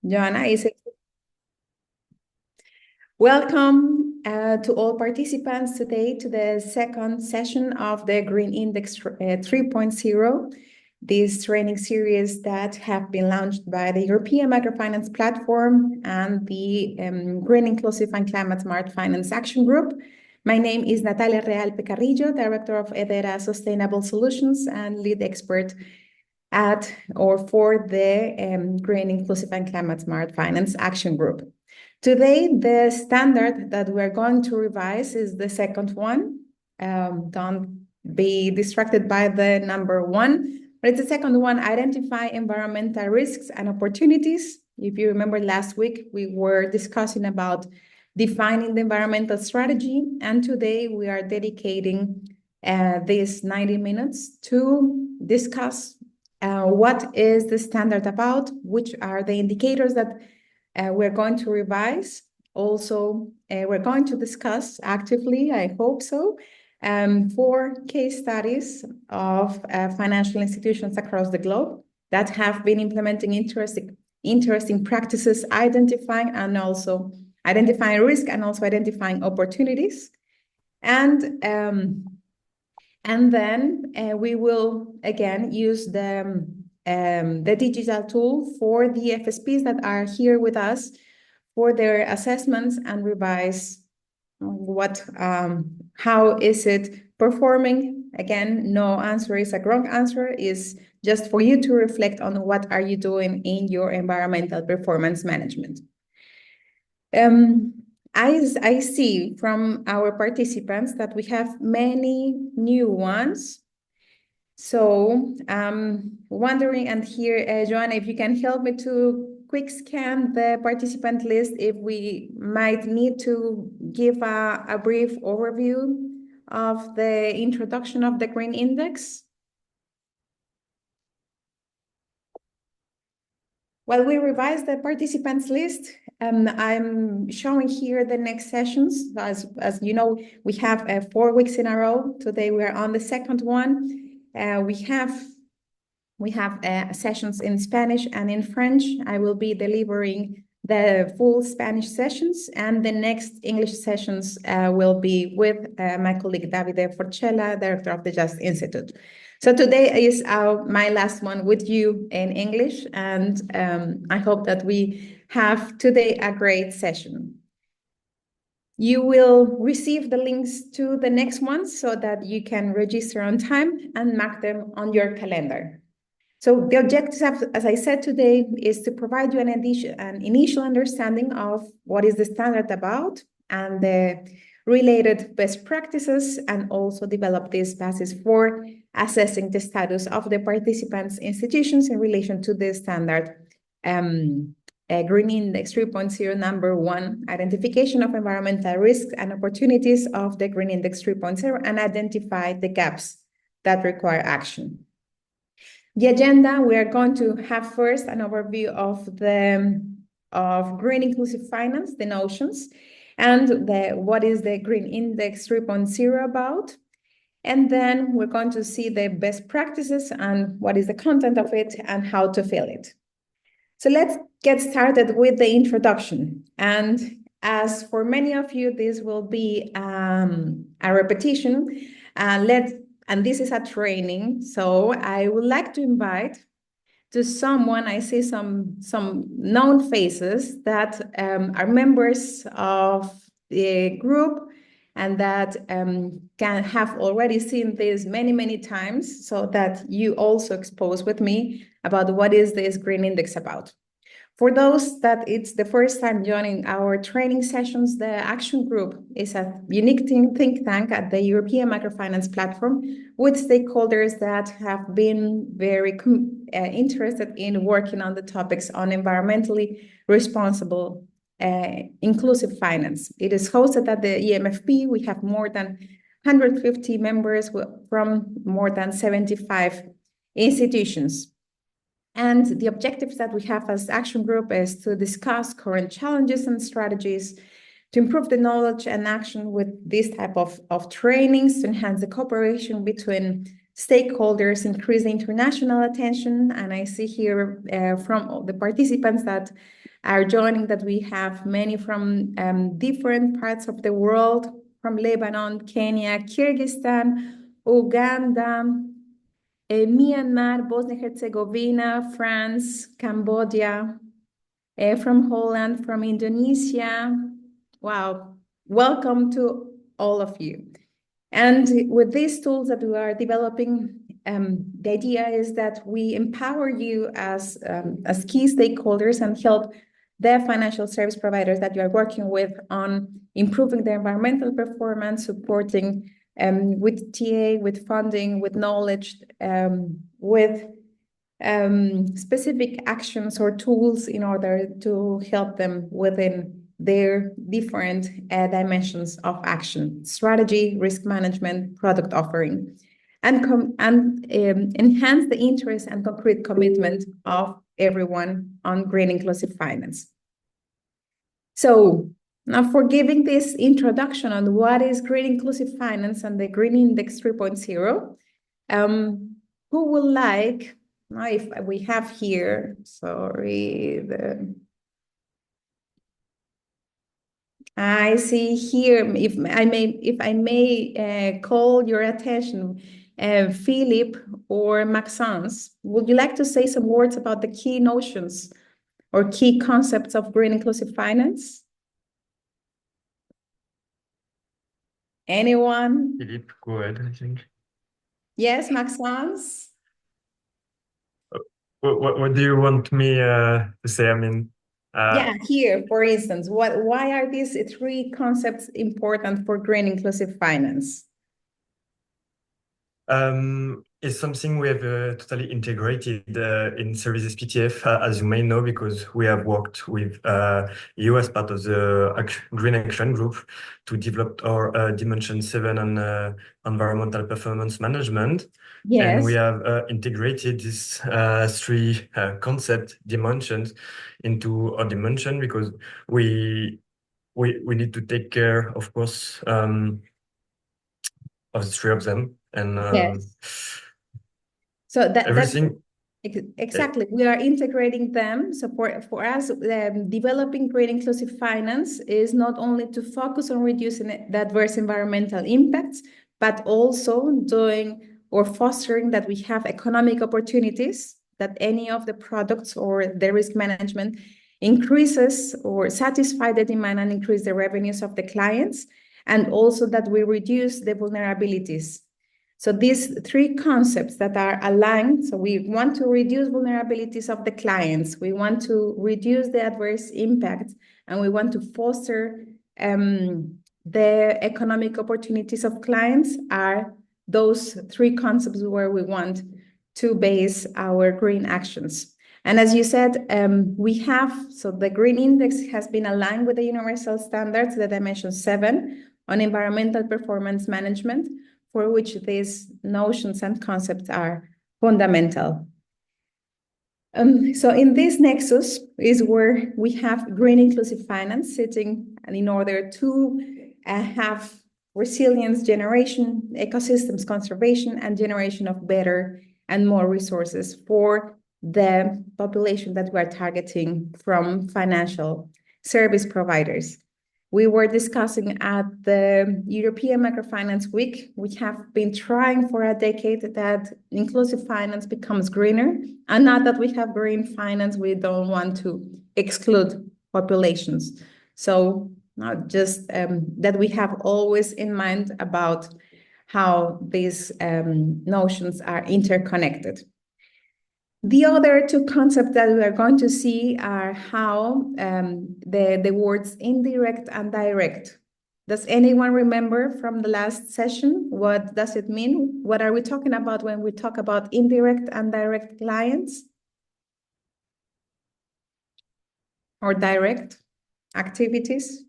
Joanna, is it? Welcome to all participants today to the second session of the Green Index 3.0, this training series that have been launched by the European Microfinance Platform and the Green Inclusive and Climate Smart Finance Action Group. My name is Natalia Realpe Carrillo, Director of HEDERA Sustainable Solutions and lead expert for the Green Inclusive and Climate Smart Finance Action Group. Today, the standard that we're going to revise is the second one. Don't be distracted by the number one, but it's the second one, identify environmental risks and opportunities. If you remember last week, we were discussing about defining the environmental strategy, and today we are dedicating these 90 minutes to discuss what is the standard about, which are the indicators that we're going to revise. Also, we're going to discuss actively, I hope so, 4 case studies of financial institutions across the globe that have been implementing interesting practices, identifying risk and also identifying opportunities. And then we will again use the digital tool for the FSPs that are here with us for their assessments and revise how is it performing. Again, no answer is a wrong answer, is just for you to reflect on what are you doing in your environmental performance management. I see from our participants that we have many new ones. So I'm wondering, and here, Joanna, if you can help me to quick scan the participant list, if we might need to give a brief overview of the introduction of the Green Index. While we revise the participants list, I'm showing here the next sessions. As you know, we have 4 weeks in a row. Today we are on the second one. We have sessions in Spanish and in French. I will be delivering the full Spanish sessions, and the next English sessions will be with my colleague Davide Forcella, Director of the Just Institute. So today is my last one with you in English, and I hope that we have today a great session. You will receive the links to the next ones so that you can register on time and mark them on your calendar. So the objective, as I said today, is to provide you an initial understanding of what is the standard about and the related best practices, and also develop this basis for assessing the status of the participants' institutions in relation to the standard Green Index 3.0 number 1, identification of environmental risks and opportunities of the Green Index 3.0, and identify the gaps that require action. The agenda, we are going to have first an overview of green inclusive finance, the notions, and what is the Green Index 3.0 about. And then we're going to see the best practices and what is the content of it and how to fill it. So let's get started with the introduction. And as for many of you, this will be a repetition. And this is a training. So I would like to invite to someone, I see some known faces that are members of the group and that can have already seen this many, many times, so that you also expose with me about what is this Green Index about. For those that it's the first time joining our training sessions, the Action Group is a unique think tank at the European Microfinance Platform with stakeholders that have been very interested in working on the topics on environmentally responsible inclusive finance. It is hosted at the e-MFP. We have more than 150 members from more than 75 institutions. And the objectives that we have as Action Group is to discuss current challenges and strategies, to improve the knowledge and action with this type of trainings, to enhance the cooperation between stakeholders, increase the international attention. And I see here from all the participants that are joining, that we have many from different parts of the world, from Lebanon, Kenya, Kyrgyzstan, Uganda, Myanmar, Bosnia-Herzegovina, France, Cambodia, from Holland, from Indonesia. Wow, welcome to all of you. And with these tools that we are developing, the idea is that we empower you as key stakeholders and help the financial service providers that you are working with on improving their environmental performance, supporting with TA, with funding, with knowledge, with specific actions or tools in order to help them within their different dimensions of action: strategy, risk management, product offering, and enhance the interest and concrete commitment of everyone on green inclusive finance. So now, for giving this introduction on what is green inclusive finance and the Green Index 3.0, who would like, if we have here, sorry, I see here, if I may call your attention, Philip or Maxence, would you like to say some words about the key notions or key concepts of green inclusive finance? Anyone? Philippe, go ahead, I think. Yes, Maxence? What do you want me to say? I mean, yeah, here, for instance, why are these three concepts important for green inclusive finance? It's something we have totally integrated in Services PTF, as you may know, because we have worked with you as part of the Green Action Group to develop our Dimension 7 on environmental performance management. Yes. And we have integrated these three concept dimensions into our dimension, because we need to take care, of course, of the three of them. And yes. So everything. Exactly. We are integrating them. So for us, developing green inclusive finance is not only to focus on reducing the adverse environmental impacts, but also doing or fostering that we have economic opportunities, that any of the products or the risk management increases or satisfy the demand and increase the revenues of the clients, and also that we reduce the vulnerabilities. So these three concepts that are aligned, so we want to reduce vulnerabilities of the clients, we want to reduce the adverse impact, and we want to foster the economic opportunities of clients, are those three concepts where we want to base our green actions. And as you said, so the Green Index has been aligned with the universal standards, the Dimension 7 on environmental performance management, for which these notions and concepts are fundamental. So in this nexus is where we have green inclusive finance sitting, and in order to have resilience generation, ecosystems conservation, and generation of better and more resources for the population that we are targeting from financial service providers. We were discussing at the European Microfinance Week, we have been trying for a decade that inclusive finance becomes greener, and not that we have green finance, we don't want to exclude populations. So not just that we have always in mind about how these notions are interconnected. The other two concepts that we are going to see are how the words indirect and direct. Does anyone remember from the last session? What does it mean? What are we talking about when we talk about indirect and direct clients? Or direct activities?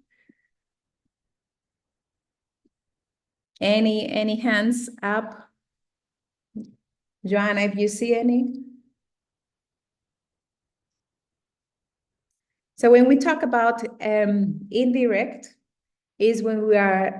Any hands up? Joanna, if you see any? So when we talk about indirect, is when we are,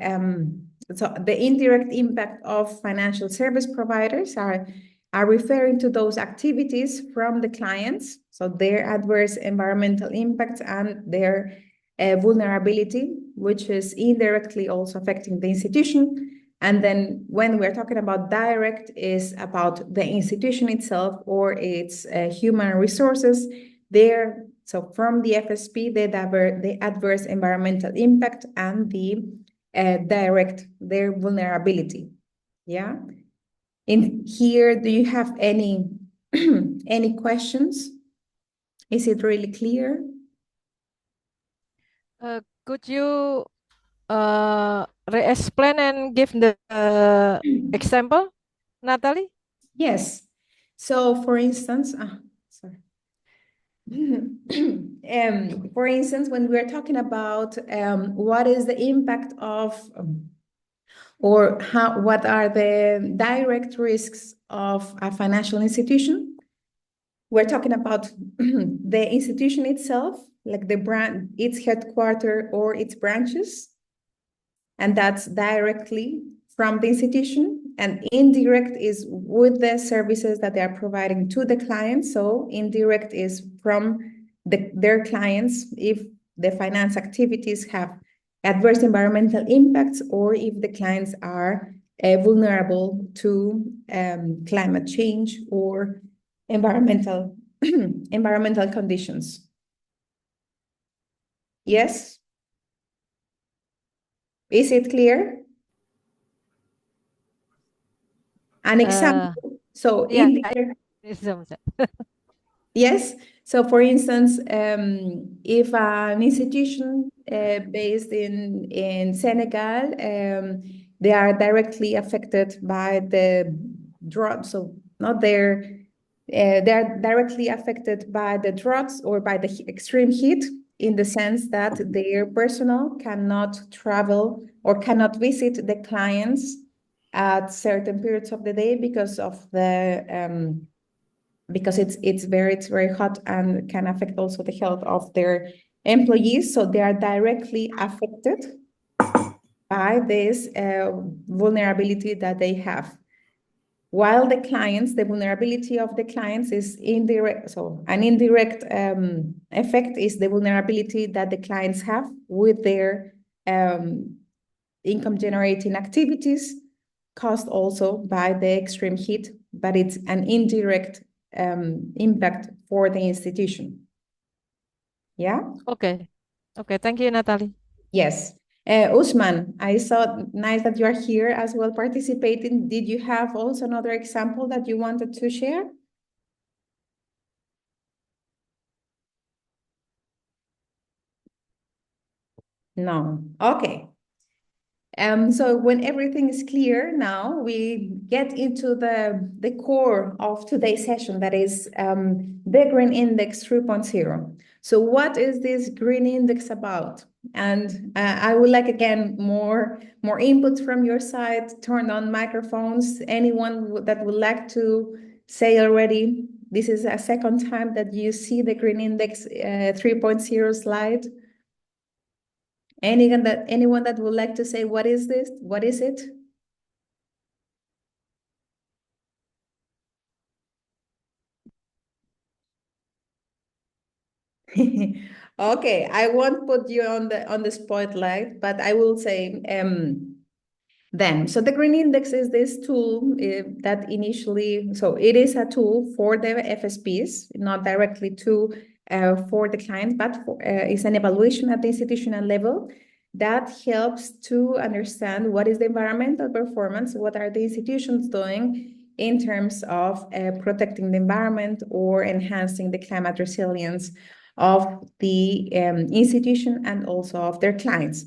so the indirect impact of financial service providers are are referring to those activities from the clients, so their adverse environmental impacts and their vulnerability, which is indirectly also affecting the institution. And then when we're talking about direct, is about the institution itself or its human resources there. So from the FSP, the adverse environmental impact and the direct, their vulnerability. Yeah. In here, do you have any any questions? Is it really clear? Could you re-explain and give the example, Natalie? Yes. So for instance, sorry. For instance, when we're talking about what is the impact of or what are the direct risks of a financial institution, we're talking about the institution itself, like the brand, its headquarters or its branches, and that's directly from the institution. And indirect is with the services that they are providing to the clients. So indirect is from their clients if the finance activities have adverse environmental impacts or if the clients are vulnerable to climate change or environmental conditions. Yes? Is it clear? An example. So Yeah, yes. So for instance, if an institution based in Senegal, they are directly affected by the drought. So not their, they are directly affected by the droughts or by the extreme heat, in the sense that their personnel cannot travel or cannot visit the clients at certain periods of the day because of the because it's very hot and can affect also the health of their employees. So they are directly affected by this vulnerability that they have. While the clients, the vulnerability of the clients is indirect. So an indirect effect is the vulnerability that the clients have with their income generating activities caused also by the extreme heat, but it's an indirect impact for the institution. Yeah? Okay. Okay, thank you, Natalie. Yes. Usman, I saw nice that you are here as well participating. Did you have also another example that you wanted to share? No. Okay. So when everything is clear now, we get into the core of today's session, that is the Green Index 3.0. So what is this Green Index about? And I would like, again, more inputs from your side. Turn on microphones. Anyone that would like to say already, this is a second time that you see the Green Index 3.0 slide. Anyone that would like to say, what is this? What is it? Okay, I won't put you on the spotlight, but I will say then. So the Green Index is this tool that initially, so it is a tool for the FSPs, not directly for the clients, but it's an evaluation at the institutional level that helps to understand what is the environmental performance, what are the institutions doing in terms of protecting the environment or enhancing the climate resilience of the institution and also of their clients.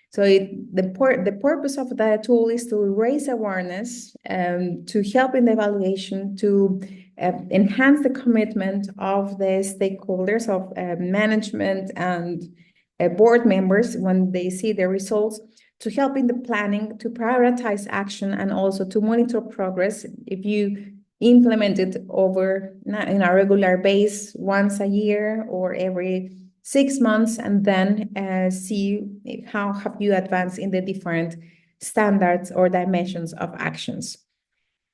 So the purpose of the tool is to raise awareness, to help in the evaluation, to enhance the commitment of the stakeholders, of management and board members when they see the results, to help in the planning, to prioritize action, and also to monitor progress. If you implement it in a regular base once a year or every 6 months, and then see how have you advanced in the different standards or dimensions of actions.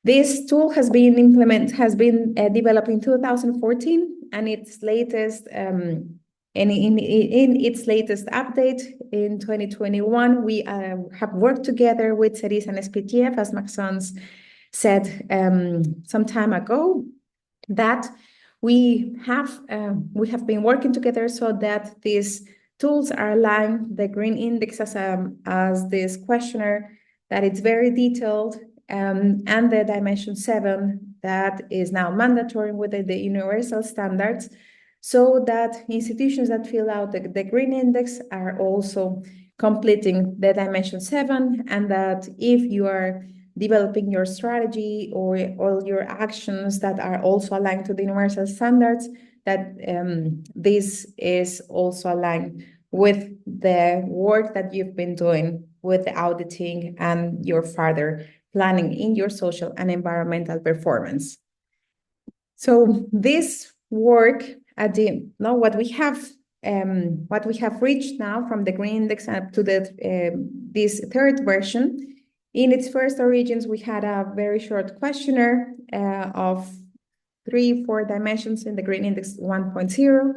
This tool has been developed in 2014, and its latest in its latest update in 2021, we have worked together with CEDES and SPTF, as Maxence said some time ago, that we have been working together so that these tools are aligned. The green index as this questionnaire, that it's very detailed, and the dimension 7 that is now mandatory with the universal standards, so that institutions that fill out the green index are also completing the dimension 7, and that if you are developing your strategy or all your actions that are also aligned to the universal standards, that this is also aligned with the work that you've been doing with the auditing and your further planning in your social and environmental performance. So this work what we have reached now from the green index up to this third version. In its first origins, we had a very short questionnaire of 3-4 dimensions in the green index 1.0,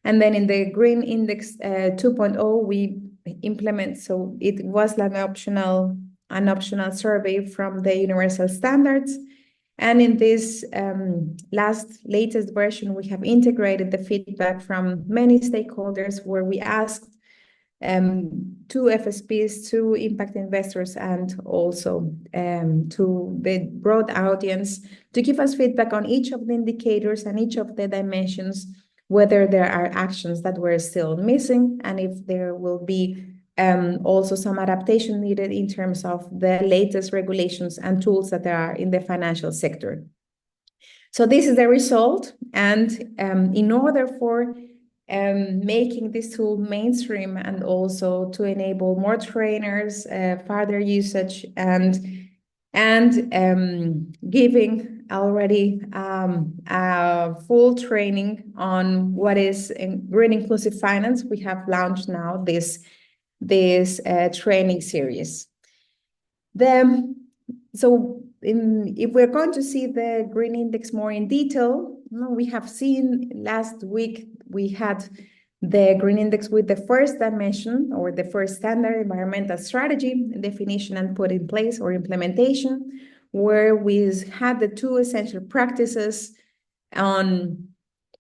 and then in the green index 2.0 we implement. So it was an optional survey from the universal standards. And in this latest version, we have integrated the feedback from many stakeholders, where we asked 2 FSPs, 2 impact investors, and also to the broad audience to give us feedback on each of the indicators and each of the dimensions, whether there are actions that were still missing, and if there will be also some adaptation needed in terms of the latest regulations and tools that there are in the financial sector. So this is the result, and in order for making this tool mainstream and also to enable more trainers, further usage, and giving already a full training on what is green inclusive finance, we have launched now this training series. If we're going to see the green index more in detail, we have seen last week we had the green index with the first dimension, or the first standard environmental strategy definition and put in place or implementation, where we had the 2 essential practices on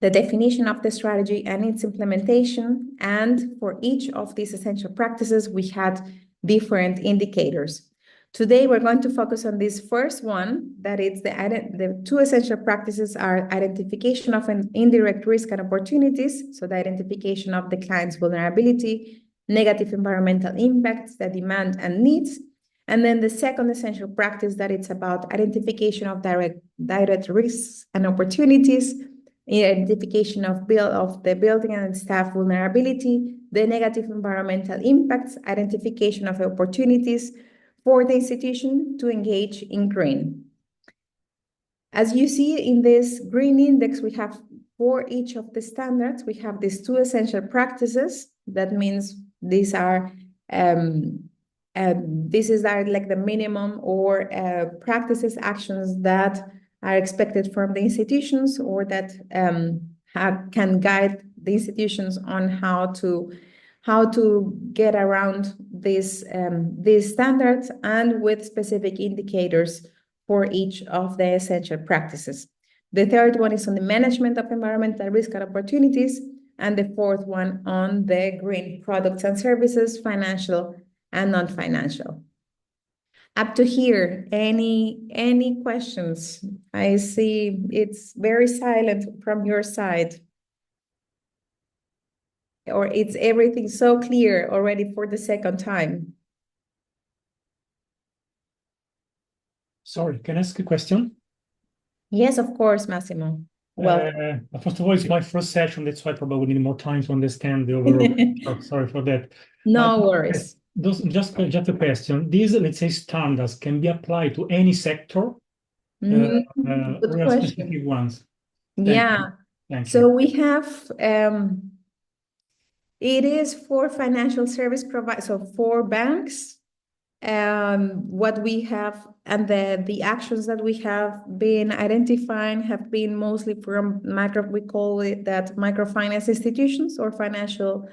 the definition of the strategy and its implementation. And for each of these essential practices, we had different indicators. Today, we're going to focus on this first one, that is the 2 essential practices are identification of an indirect risk and opportunities, so the identification of the client's vulnerability, negative environmental impacts, the demand and needs, and then the second essential practice, that it's about identification of direct risks and opportunities, identification of the building and staff vulnerability, the negative environmental impacts, identification of opportunities for the institution to engage in green. As you see in this green index, we have for each of the standards, we have these 2 essential practices. That means these are like the minimum or practices, actions that are expected from the institutions, or that can guide the institutions on how to get around these standards, and with specific indicators for each of the essential practices. The third one is on the management of environmental risk and opportunities, and the fourth one on the green products and services, financial and non-financial. Up to here, any questions? I see it's very silent from your side. Or it's everything so clear already for the second time? Sorry, can I ask a question? Yes, of course, Massimo. Well, first of all, it's my first session, that's why I probably need more time to understand the overall. Sorry for that. No worries. Just a question. These, let's say, standards can be applied to any sector, Good or question. specific ones? Yeah. Thank you. So we have, it is for financial service providers, so for banks, what we have and the actions that we have been identifying have been mostly from we call it that microfinance institutions or financial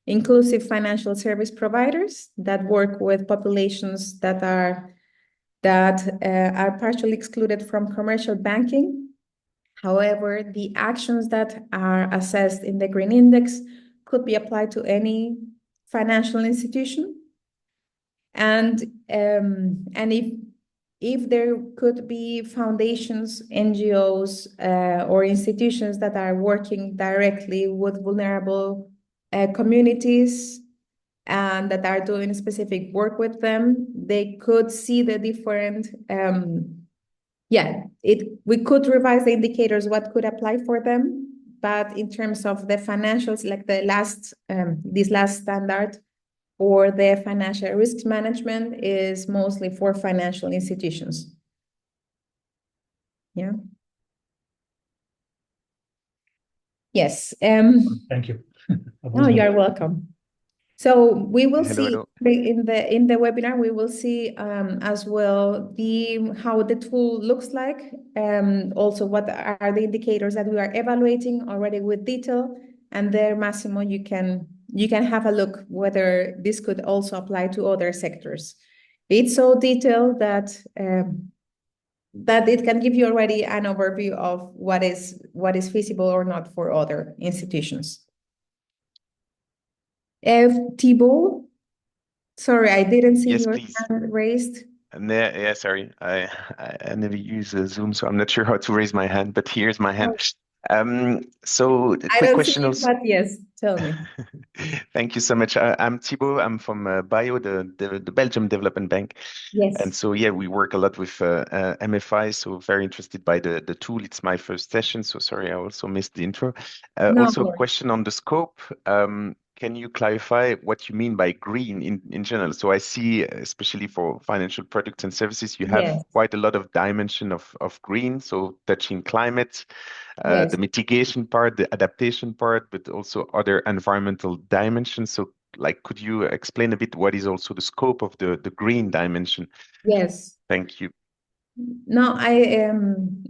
inclusive financial service providers that work with populations that are partially excluded from commercial banking. However, the actions that are assessed in the Green Index could be applied to any financial institution. And if there could be foundations, NGOs, or institutions that are working directly with vulnerable communities and that are doing specific work with them, they could see the different, we could revise the indicators, what could apply for them. But in terms of the financials, like this last standard, or the financial risk management is mostly for financial institutions. Yeah. Yes. Thank you. No, you are welcome. So we will Hello, see hello. in the webinar, we will see as well how the tool looks like. Also, what are the indicators that we are evaluating already with detail. And there, Massimo, you can have a look whether this could also apply to other sectors. It's so detailed that it can give you already an overview of what is feasible or not for other institutions. Thibault, sorry, I didn't see Yes, your please. hand raised. Yeah, sorry. I never use Zoom, so I'm not sure how to raise my hand, but here's my hand. So a I quick don't question see it, also. but yes, tell me. Thank you so much. I'm Thibault. I'm from BIO, the Belgium Development Bank. Yes. And so, yeah, we work a lot with MFI, so very interested by the tool. It's my first session, so sorry, I also missed the intro. No Also, a worries. question on the scope. Can you clarify what you mean by green in general? So I see, especially for financial products and services, you have Yes. quite a lot of dimension of green, so touching climate, Yes. the mitigation part, the adaptation part, but also other environmental dimensions. So like, could you explain a bit what is also the scope of the green dimension? Yes. Thank you. No,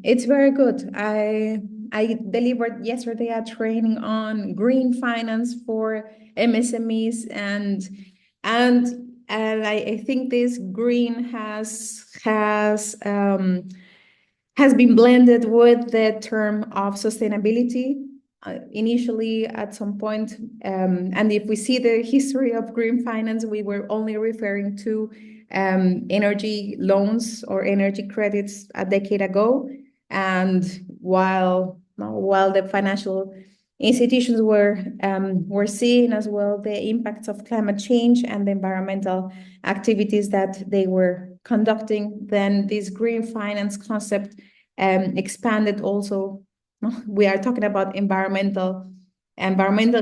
it's very good. I delivered yesterday a training on green finance for MSMEs and I think this green has been blended with the term of sustainability. Initially, at some point, and if we see the history of green finance, we were only referring to energy loans or energy credits a decade ago. And while the financial institutions were seeing as well the impacts of climate change and the environmental activities that they were conducting, then this green finance concept expanded also. We are talking about environmental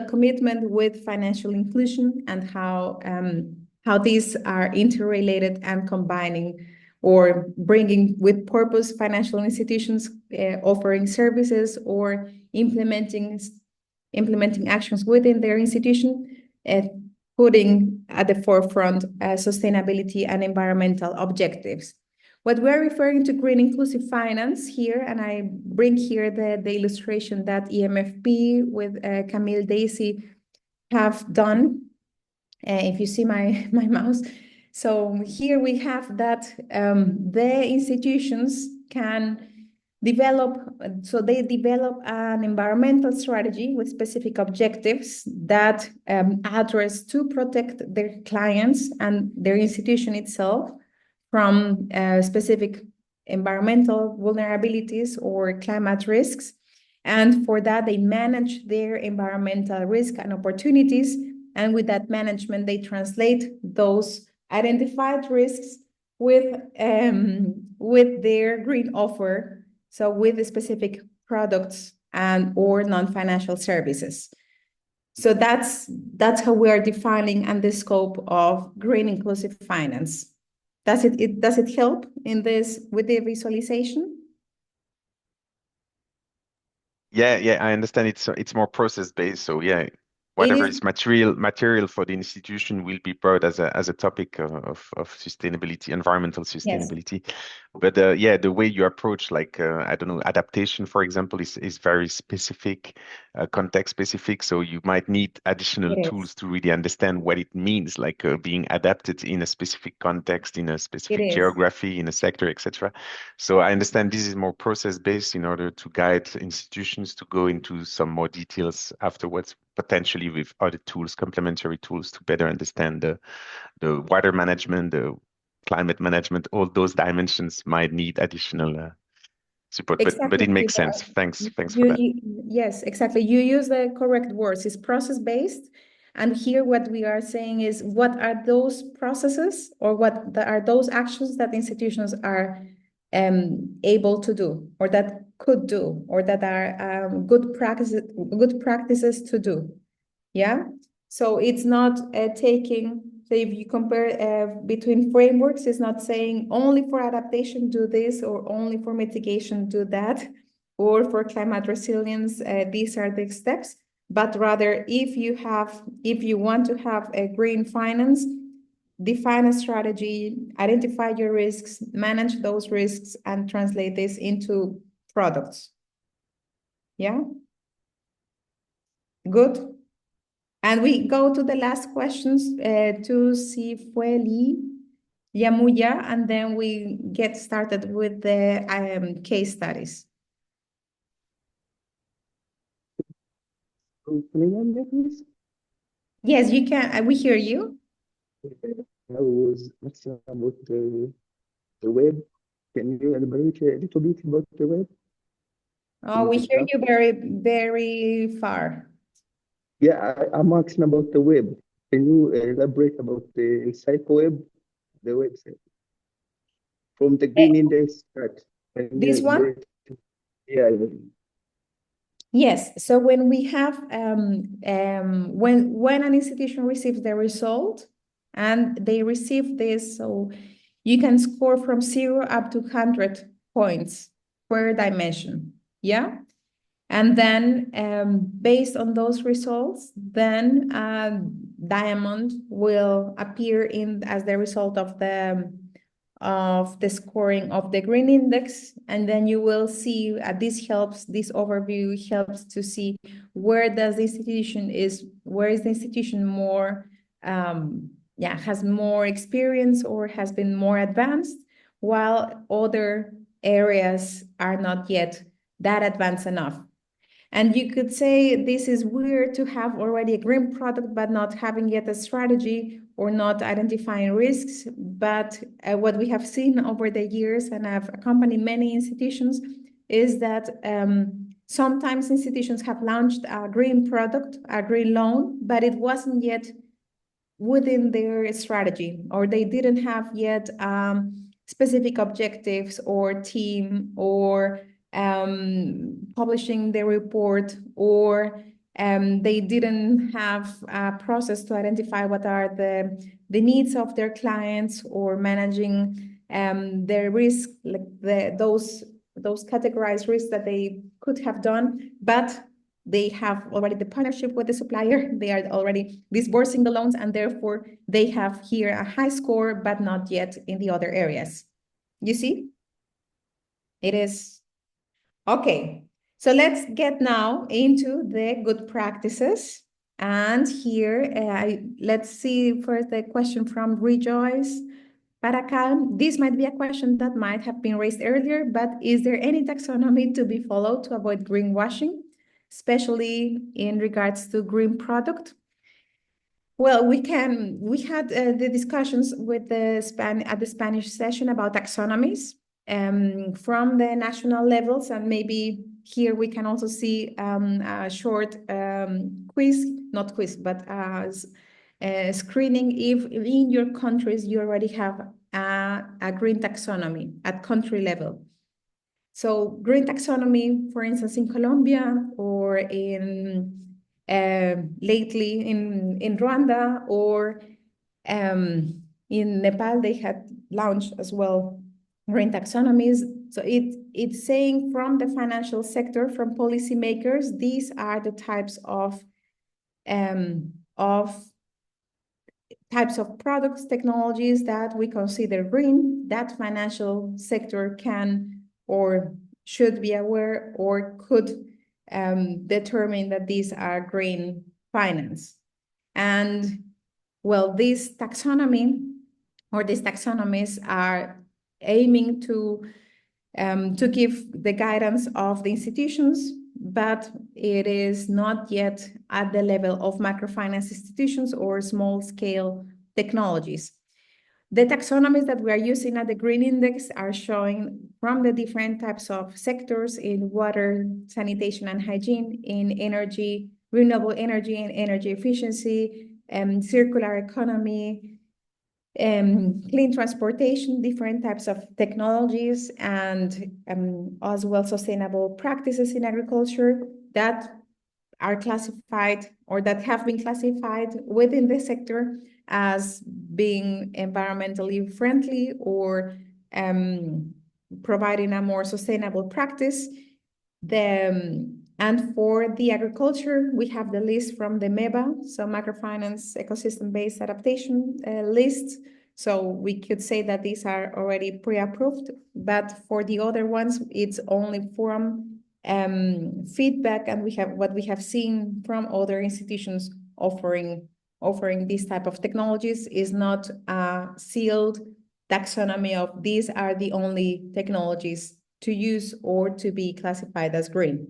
commitment with financial inclusion and how these are interrelated and combining or bringing with purpose financial institutions offering services or implementing actions within their institution, putting at the forefront sustainability and environmental objectives. What we're referring to green inclusive finance here, and I bring here the illustration that e-MFP with Camille Daisy have done. If you see my mouse. So here we have that the institutions can develop, so they develop an environmental strategy with specific objectives that address to protect their clients and their institution itself from specific environmental vulnerabilities or climate risks. And for that, they manage their environmental risk and opportunities. And with that management, they translate those identified risks with their green offer, so with the specific products and or non-financial services. So that's how we are defining and the scope of green inclusive finance. Does it help in this with the visualization? Yeah, I understand it's more process based. So yeah, whatever is material for the institution will be brought as a topic of sustainability, environmental sustainability. Yes. But yeah, the way you approach, like I don't know, adaptation, for example, is very specific, context specific. So you might need additional tools to really understand what it means, like being adapted in a specific context, in a specific geography, in a sector, etc. So I understand this is more process based in order to guide institutions to go into some more details afterwards, potentially with other tools, complementary tools, to better understand the water management, the climate management. All those dimensions might need additional support, but it makes sense. Thanks for that. Yes, exactly. You use the correct words. It's process-based. And here what we are saying is, what are those processes, or what are those actions that institutions are able to do, or that could do, or that are good practices to do. Yeah. So it's not taking, so if you compare between frameworks, it's not saying only for adaptation do this, or only for mitigation do that, or for climate resilience these are the steps. But rather, if you want to have a green finance, define a strategy, identify your risks, manage those risks, and translate this into products. Yeah. Good. And we go to the last questions to Sifueli Yamuya, and then we get started with the case studies. Can you hear me, please? Yes, you can. We hear you. I was asking about the web. Can you elaborate a little bit about the web? Oh, we hear you very, very far. Yeah, I'm asking about the web. Can you elaborate about the web, the website? From the green index chart. This one? Yeah. Yes. So when we have when an institution receives the result, and they receive this, so you can score from 0 up to 100 points per dimension. Yeah. And then based on those results, then diamond will appear as the result of the scoring of the green index. And then you will see this overview helps to see where is the institution more has more experience or has been more advanced, while other areas are not yet that advanced enough. And you could say this is weird to have already a green product, but not having yet a strategy or not identifying risks. But what we have seen over the years, and I've accompanied many institutions, is that sometimes institutions have launched a green product, a green loan, but it wasn't yet within their strategy, or they didn't have yet specific objectives or team, or publishing the report, or they didn't have a process to identify what are the needs of their clients, or managing their risk, like those categorized risks that they could have done, but they have already the partnership with the supplier, they are already disbursing the loans, and therefore they have here a high score, but not yet in the other areas. You see? It is. Okay, so let's get now into the good practices. And here, let's see first the question from Rejoice Paracal. This might be a question that might have been raised earlier, but is there any taxonomy to be followed to avoid greenwashing, especially in regards to green product? Well, we had the discussions with at the Spanish session about taxonomies from the national levels, and maybe here we can also see a short quiz, not quiz, but screening if in your countries you already have a green taxonomy at country level. So green taxonomy, for instance, in Colombia, or in lately in Rwanda, or in Nepal, they had launched as well green taxonomies. So it's saying from the financial sector, from policymakers, these are the types of of types of products, technologies that we consider green, that financial sector can or should be aware or could determine that these are green finance. And well, this taxonomy or these taxonomies are aiming to give the guidance of the institutions, but it is not yet at the level of microfinance institutions or small-scale technologies. The taxonomies that we are using at the Green Index are showing from the different types of sectors in water, sanitation and hygiene, in energy, renewable energy and energy efficiency, circular economy, clean transportation, different types of technologies, and as well sustainable practices in agriculture that are classified or that have been classified within the sector as being environmentally friendly or providing a more sustainable practice. And for the agriculture, we have the list from the MEBA, so microfinance ecosystem-based adaptation list. So we could say that these are already pre-approved, but for the other ones, it's only from feedback, and what we have seen from other institutions offering these type of technologies is not a sealed taxonomy of these are the only technologies to use or to be classified as green.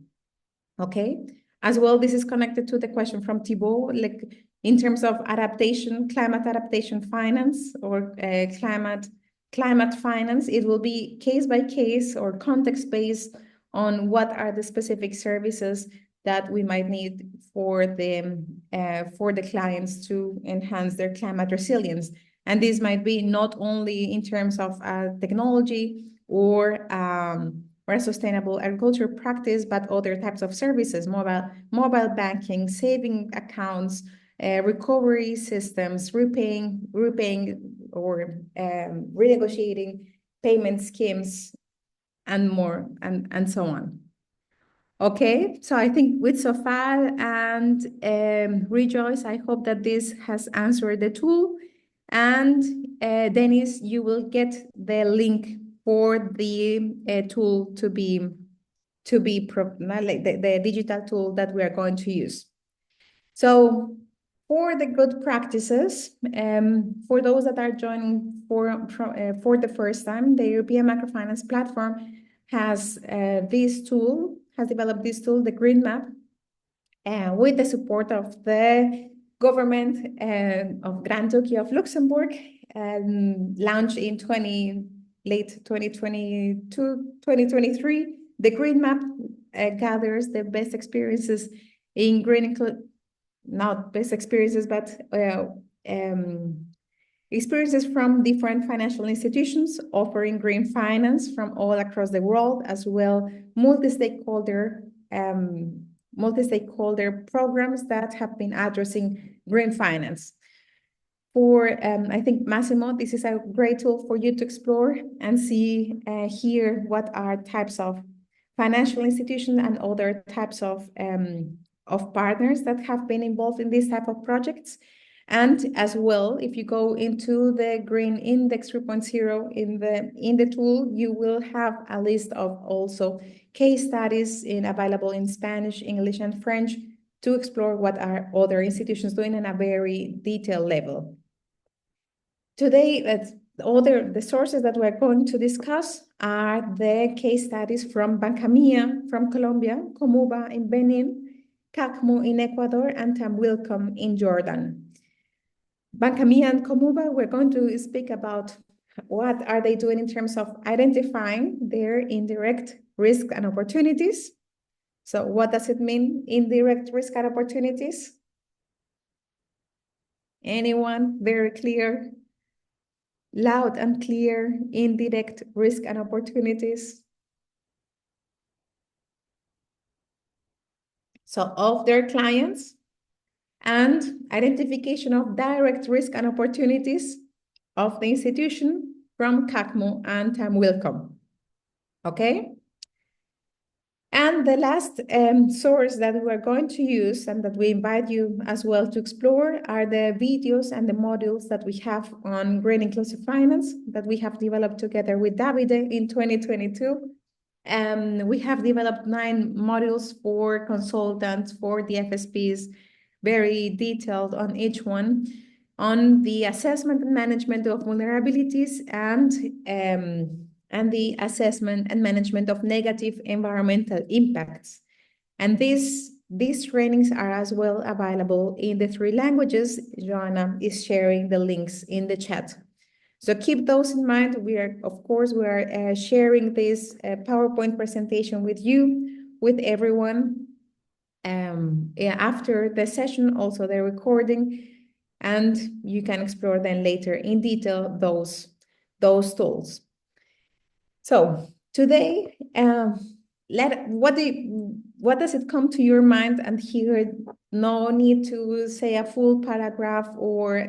Okay, as well, this is connected to the question from Thibault, like in terms of adaptation, climate adaptation finance or climate finance, it will be case by case or context based on what are the specific services that we might need for the clients to enhance their climate resilience. And this might be not only in terms of technology or a sustainable agriculture practice, but other types of services, mobile banking, saving accounts, recovery systems, repaying or renegotiating payment schemes, and more, and so on. Okay, so I think with Sofal and Rejoice, I hope that this has answered the tool. And Dennis, you will get the link for the tool to be like the digital tool that we are going to use. So for the good practices, for those that are joining for the first time, the European Microfinance Platform has developed this tool, the Green Map, with the support of the government of Grand Duchy of Luxembourg, launched in late 2022, 2023. The Green Map gathers the best experiences in green, not best experiences, but experiences from different financial institutions offering green finance from all across the world, as well multi-stakeholder programs that have been addressing green finance. I think, Massimo, this is a great tool for you to explore and see here what are types of financial institutions and other types of partners that have been involved in these type of projects. And as well, if you go into the Green Index 3.0 in the tool, you will have a list of also case studies available in Spanish, English, and French to explore what are other institutions doing in a very detailed level. Today, the sources that we're going to discuss are the case studies from Banca Mia from Colombia, Comuba in Benin, CACMO in Ecuador, and Tamwilcom in Jordan. Banca Mia and Comuba, we're going to speak about what are they doing in terms of identifying their indirect risk and opportunities. So what does it mean, indirect risk and opportunities? Anyone? Very clear? Loud and clear, indirect risk and opportunities. So of their clients, and identification of direct risk and opportunities of the institution from CACMO and Tamwilcom. Okay? And the last source that we're going to use and that we invite you as well to explore are the videos and the modules that we have on green inclusive finance that we have developed together with Davide in 2022. We have developed 9 modules for consultants, for the FSPs, very detailed on each one, on the assessment and management of vulnerabilities and the assessment and management of negative environmental impacts. And these trainings are as well available in the 3 languages. Joanna is sharing the links in the chat. So keep those in mind. We are sharing this PowerPoint presentation with you, with everyone. After the session, also the recording, and you can explore then later in detail those tools. So today, what does it come to your mind? And here, no need to say a full paragraph or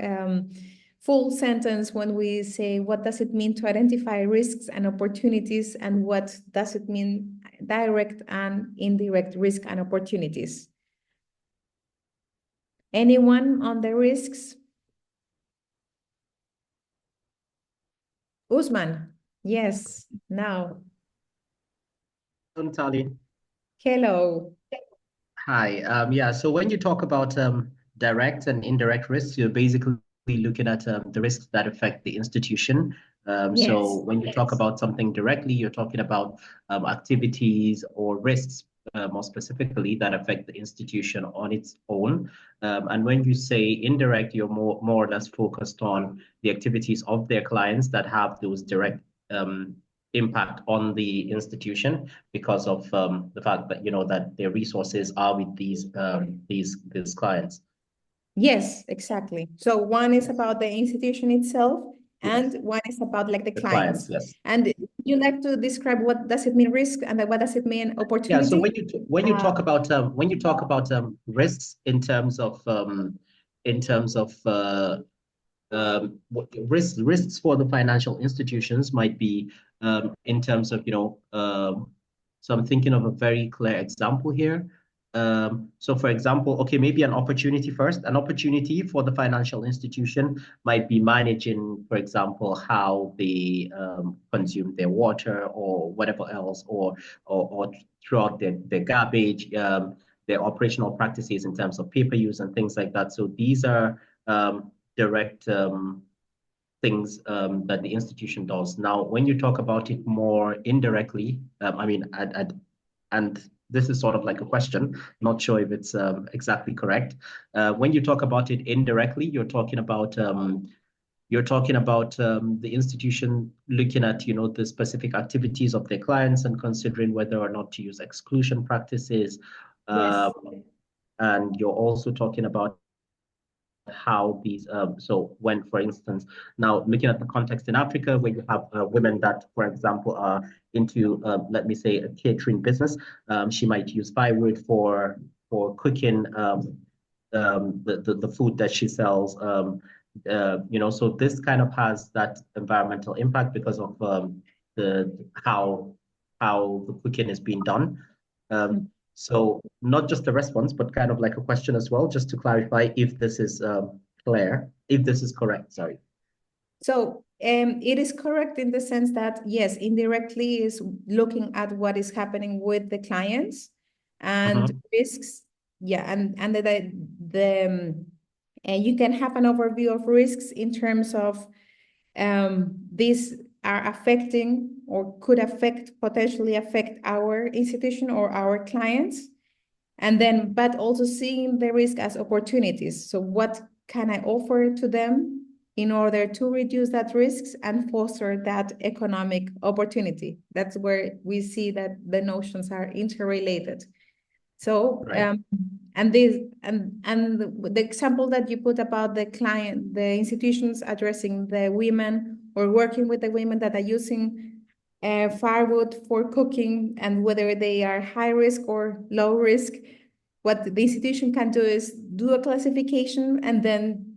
full sentence when we say what does it mean to identify risks and opportunities, and what does it mean direct and indirect risk and opportunities. Anyone on the risks? Usman. Yes, now. Natalia. Hello. Hi. Yeah, so when you talk about direct and indirect risks, you're basically looking at the risks that affect the institution. Yes. So when you talk about something directly, you're talking about activities or risks, more specifically, that affect the institution on its own. And when you say indirect, you're more or less focused on the activities of their clients that have those direct impact on the institution because of the fact that that their resources are with these clients. Yes, exactly. So one is about the institution itself, and one is about like the clients. Yes. And you like to describe what does it mean risk and what does it mean opportunity? Yeah. So when you talk about risks in terms of risks for the financial institutions might be in terms of so I'm thinking of a very clear example here. So for example, okay, maybe an opportunity first. An opportunity for the financial institution might be managing, for example, how they consume their water or whatever else, or throughout their garbage, their operational practices in terms of paper use and things like that. So these are direct things that the institution does. Now, when you talk about it more indirectly, and this is sort of like a question, not sure if it's exactly correct. When you talk about it indirectly, you're talking about the institution looking at the specific activities of their clients and considering whether or not to use exclusion practices. Yes. And you're also talking about how these so when, for instance, now looking at the context in Africa, where you have women that, for example, are into let me say a catering business, she might use firewood for cooking the food that she sells, so this kind of has that environmental impact because of how the cooking is being done. So not just a response, but kind of like a question as well, just to clarify if this is clear, if this is correct, sorry. So it is correct in the sense that, yes, indirectly is looking at what is happening with the clients and risks. Yeah, and you can have an overview of risks in terms of these are affecting or could potentially affect our institution or our clients. And then, but also seeing the risk as opportunities. So what can I offer to them in order to reduce that risks and foster that economic opportunity? That's where we see that the notions are interrelated. So, right. And the example that you put about the client, the institutions addressing the women or working with the women that are using firewood for cooking, and whether they are high risk or low risk, what the institution can do is do a classification and then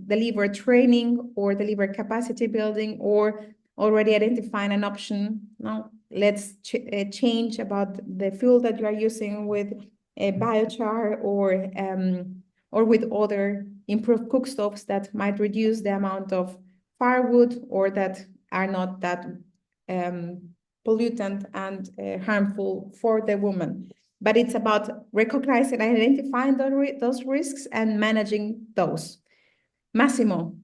deliver training or deliver capacity building or already identifying an option. Now, let's change about the fuel that you are using with a biochar or with other improved cook stoves that might reduce the amount of firewood or that are not that pollutant and harmful for the woman. But it's about recognizing and identifying those risks and managing those. Massimo.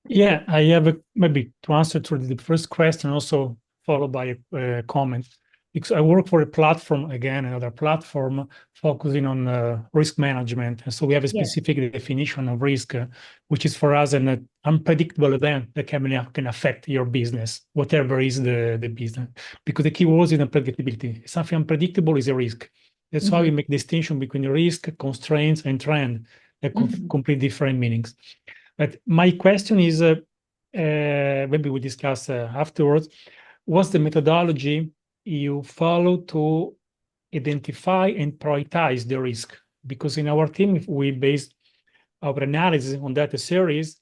Yeah, I have maybe to answer to the first question, also followed by a comment. Because I work for a platform, again, another platform focusing on risk management. And so we have a specific definition of risk, which is for us an unpredictable event that can affect your business, whatever is the business. Because the key word is unpredictability. Something unpredictable is a risk. That's why we make distinction between risk, constraints, and trend that complete different meanings. But my question is, maybe we discuss afterwards, what's the methodology you follow to identify and prioritize the risk? Because in our team, we based our analysis on data series,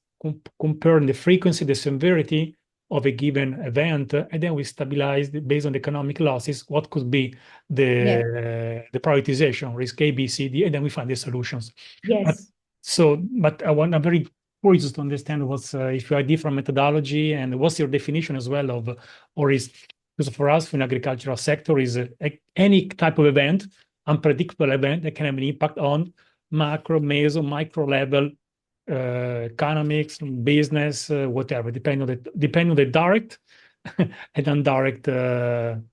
comparing the frequency, the severity of a given event, and then we stabilized based on the economic losses, what could be the prioritization, risk A, B, C, D, and then we find the solutions. Yes. But I'm very curious to understand what's if you have different methodology and what's your definition as well of, or is, because for us in agricultural sector is any type of event, unpredictable event that can have an impact on macro, meso, micro level economics, business, whatever, depending on the direct and indirect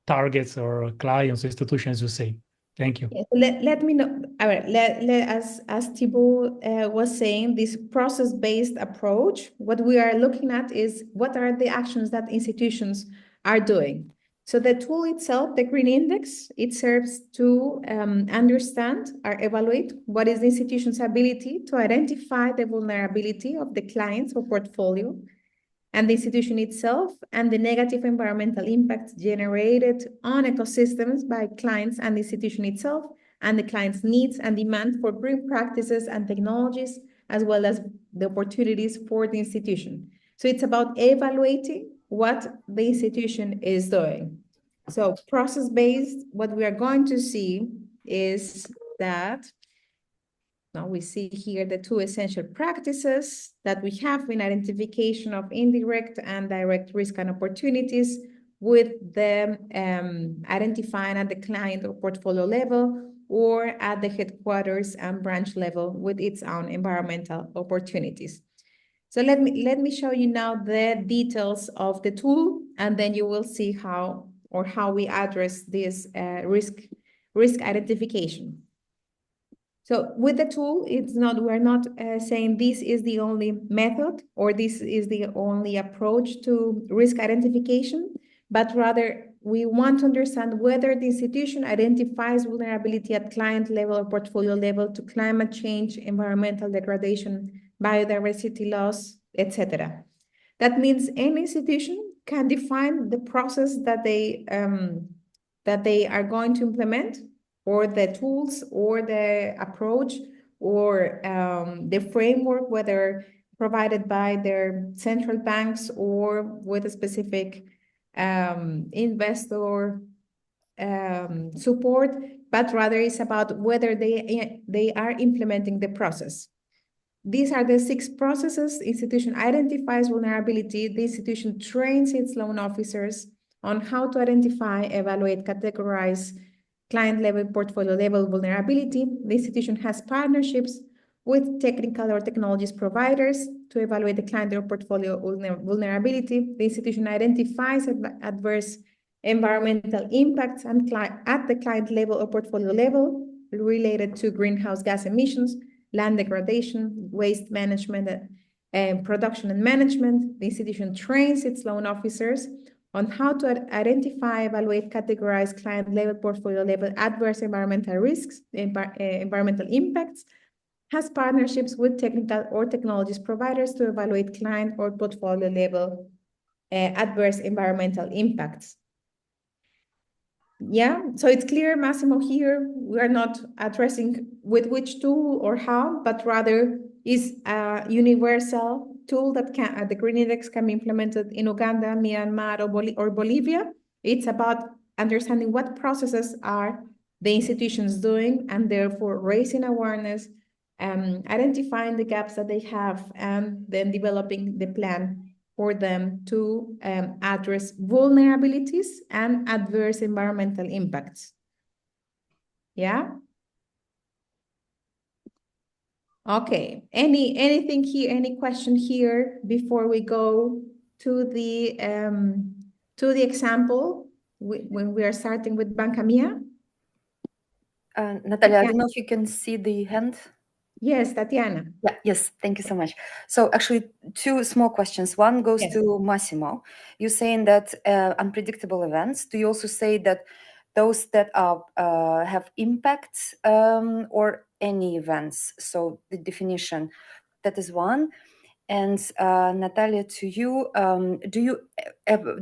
targets or clients, institutions, you say. Thank you. Let me know. All right, as Thibault was saying, this process-based approach, what we are looking at is what are the actions that institutions are doing. So the tool itself, the Green Index, it serves to understand or evaluate what is the institution's ability to identify the vulnerability of the clients or portfolio and the institution itself, and the negative environmental impacts generated on ecosystems by clients and the institution itself, and the client's needs and demand for green practices and technologies, as well as the opportunities for the institution. So it's about evaluating what the institution is doing. So process-based, what we are going to see is that now we see here the two essential practices that we have in identification of indirect and direct risk and opportunities, with them identifying at the client or portfolio level or at the headquarters and branch level with its own environmental opportunities. So let me show you now the details of the tool, and then you will see how we address this risk identification. So with the tool, we're not saying this is the only method or this is the only approach to risk identification, but rather we want to understand whether the institution identifies vulnerability at client level or portfolio level to climate change, environmental degradation, biodiversity loss, etc. That means any institution can define the process that they are going to implement, or the tools, or the approach, or the framework, whether provided by their central banks or with a specific investor support, but rather it's about whether they are implementing the process. These are the 6 processes. Institution identifies vulnerability. The institution trains its loan officers on how to identify, evaluate, categorize client level, portfolio level vulnerability. The institution has partnerships with technical or technologies providers to evaluate the client or portfolio vulnerability. The institution identifies adverse environmental impacts at the client level or portfolio level related to greenhouse gas emissions, land degradation, waste management, production and management. The institution trains its loan officers on how to identify, evaluate, categorize client level, portfolio level adverse environmental risks, environmental impacts, has partnerships with technical or technologies providers to evaluate client or portfolio level adverse environmental impacts. Yeah, so it's clear, Massimo, here we are not addressing with which tool or how, but rather is a universal tool that the Green Index can be implemented in Uganda, Myanmar, or Bolivia, It's about understanding what processes are the institutions doing, and therefore raising awareness, identifying the gaps that they have, and then developing the plan for them to address vulnerabilities and adverse environmental impacts. Yeah? Okay, anything here, any question here before we go to the example when we are starting with Banca Mia? Natalia, I don't know if you can see the hand. Yes, Tatiana. Yeah, yes, thank you so much. So actually, two small questions. One goes to Massimo. You're saying that unpredictable events. Do you also say that those that are have impacts or any events? So the definition, that is one. And Natalia, to you, do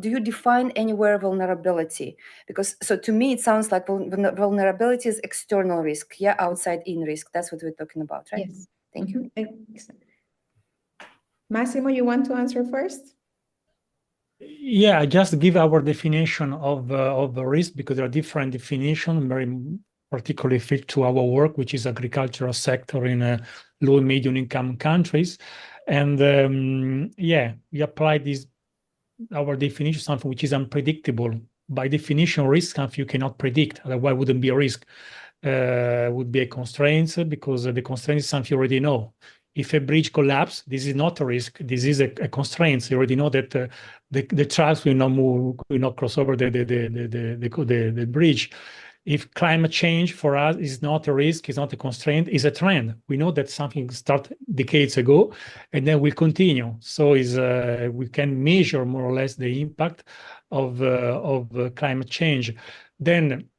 you define anywhere vulnerability? Because so to me, it sounds like vulnerability is external risk, yeah, outside in risk. That's what we're talking about, right? Yes. Thank you. Massimo, you want to answer first? Yeah, I just give our definition of the risk, because there are different definitions, very particularly fit to our work, which is agricultural sector in low and medium income countries. And yeah, we apply this, our definition, something which is unpredictable. By definition, risk something you cannot predict, otherwise it wouldn't be a risk. Would be a constraint, because the constraint is something you already know. If a bridge collapses, this is not a risk. This is a constraint. So you already know that the trucks will not move, will not cross over the bridge. If climate change for us is not a risk, is not a constraint, is a trend. We know that something started decades ago, and then will continue. So we can measure more or less the impact of climate change. Then,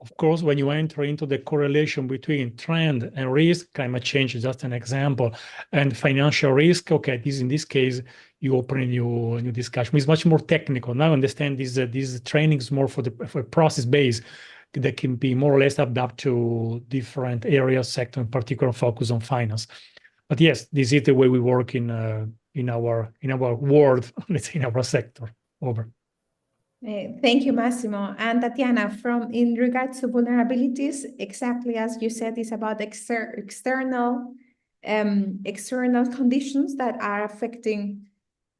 of course, when you enter into the correlation between trend and risk, climate change is just an example, and financial risk, okay, in this case, you open a new discussion. It's much more technical. Now I understand these trainings more for process base that can be more or less adapted to different areas, sector, in particular focus on finance. But yes, this is the way we work in our world, let's say in our sector. Over. Thank you, Massimo. And Tatiana, in regards to vulnerabilities, exactly as you said, it's about external conditions that are affecting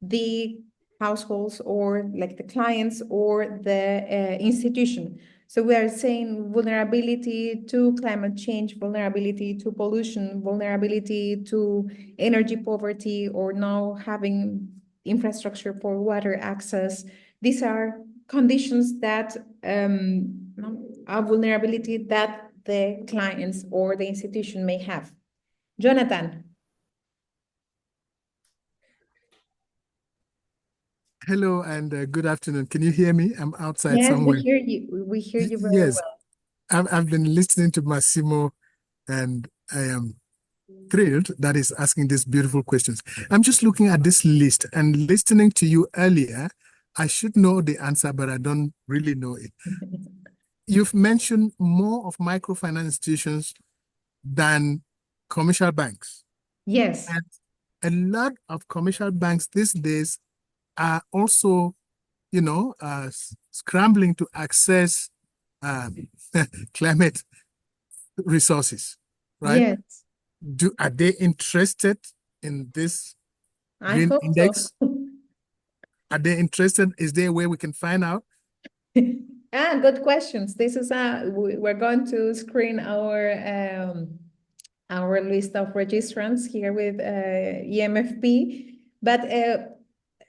the households, or like the clients or the institution. So we are saying vulnerability to climate change, vulnerability to pollution, vulnerability to energy poverty, or now having infrastructure for water access. These are conditions that are vulnerability that the clients or the institution may have. Jonathan. Hello and good afternoon. Can you hear me? I'm outside somewhere. Yes, we hear you. We hear you very well. I've been listening to Massimo, and I am thrilled that he's asking these beautiful questions. I'm just looking at this list and listening to you earlier. I should know the answer, but I don't really know it. You've mentioned more of microfinance institutions than commercial banks. Yes. And a lot of commercial banks these days are also, scrambling to access climate resources, right? Yes. Are they interested in this green index? So. Are they interested? Is there a way we can find out? Good questions. This is we're going to screen our list of registrants here with e-MFP, but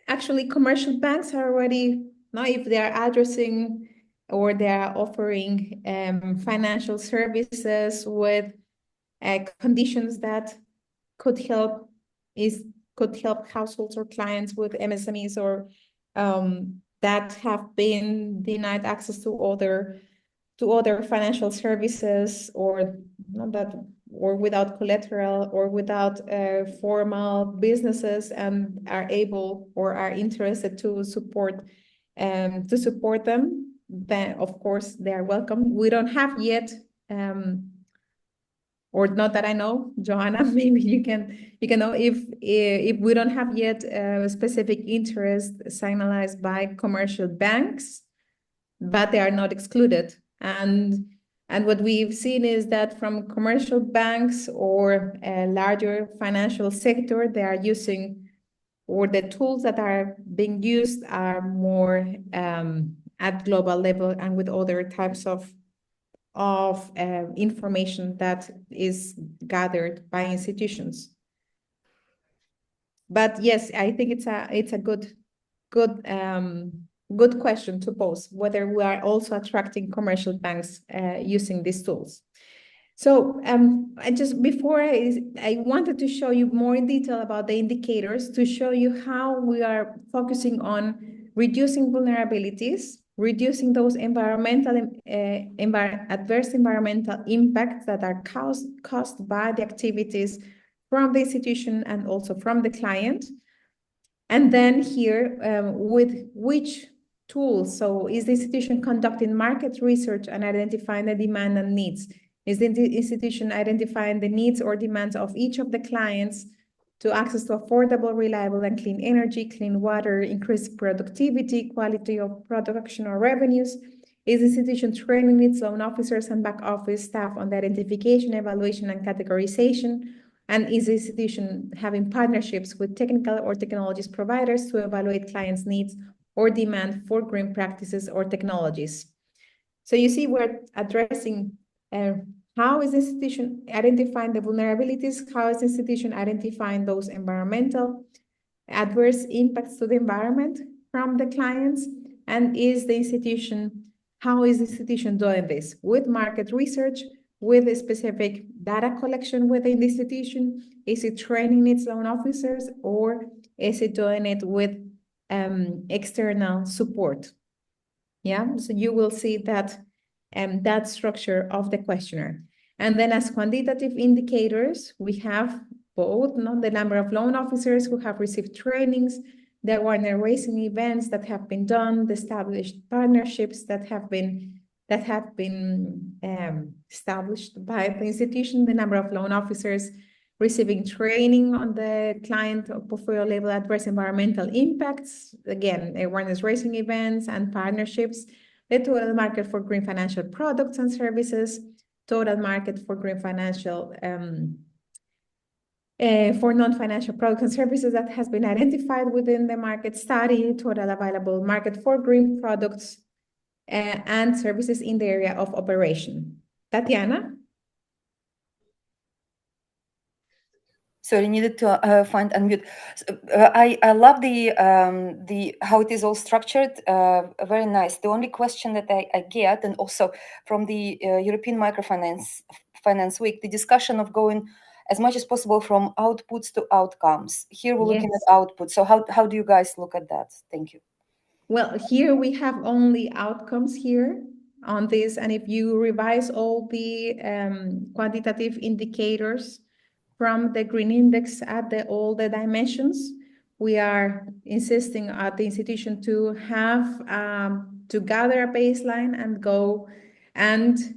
actually commercial banks are already, now if they are addressing or they are offering financial services with conditions that could help households or clients with MSMEs, or that have been denied access to other financial services, or without collateral, or without formal businesses, and are able or are interested to support them, then of course they are welcome. We don't have yet, or not that I know, Joanna, maybe you can know if we don't have yet a specific interest signalized by commercial banks. but they are not excluded. And what we've seen is that from commercial banks or a larger financial sector, they are using, or the tools that are being used are more at global level and with other types of information that is gathered by institutions. But yes, I think it's a good question to pose, whether we are also attracting commercial banks using these tools. So I wanted to show you more in detail about the indicators to show you how we are focusing on reducing vulnerabilities, reducing those adverse environmental impacts that are caused by the activities from the institution and also from the client. And then here, with which tools? So is the institution conducting market research and identifying the demand and needs? Is the institution identifying the needs or demands of each of the clients to access to affordable, reliable, and clean energy, clean water, increased productivity, quality of production or revenues? Is the institution training its loan officers and back office staff on the identification, evaluation, and categorization? And is the institution having partnerships with technical or technologies providers to evaluate clients' needs or demand for green practices or technologies? So you see, we're addressing how is the institution identifying the vulnerabilities? How is the institution identifying those environmental adverse impacts to the environment from the clients? And how is the institution doing this? With market research, with a specific data collection within the institution? Is it training its loan officers, or is it doing it with external support? Yeah, so you will see that that structure of the questionnaire. And then as quantitative indicators, we have both the number of loan officers who have received trainings, the awareness raising events that have been done, the established partnerships that have been established by the institution, the number of loan officers receiving training on the client portfolio level adverse environmental impacts, again, awareness raising events and partnerships, the total market for green financial products and services, total market for green financial, for non-financial products and services that has been identified within the market study, total available market for green products and services in the area of operation. Tatiana? Sorry, needed to find unmute. I love the how it is all structured. Very nice. The only question that I get, and also from the European Finance Week, the discussion of going as much as possible from outputs to outcomes. Here we're looking at outputs. So how do you guys look at that? Thank you. Well, here we have only outcomes here on this, and if you revise all the quantitative indicators from the green index at all the dimensions, we are insisting at the institution to have to gather a baseline and go and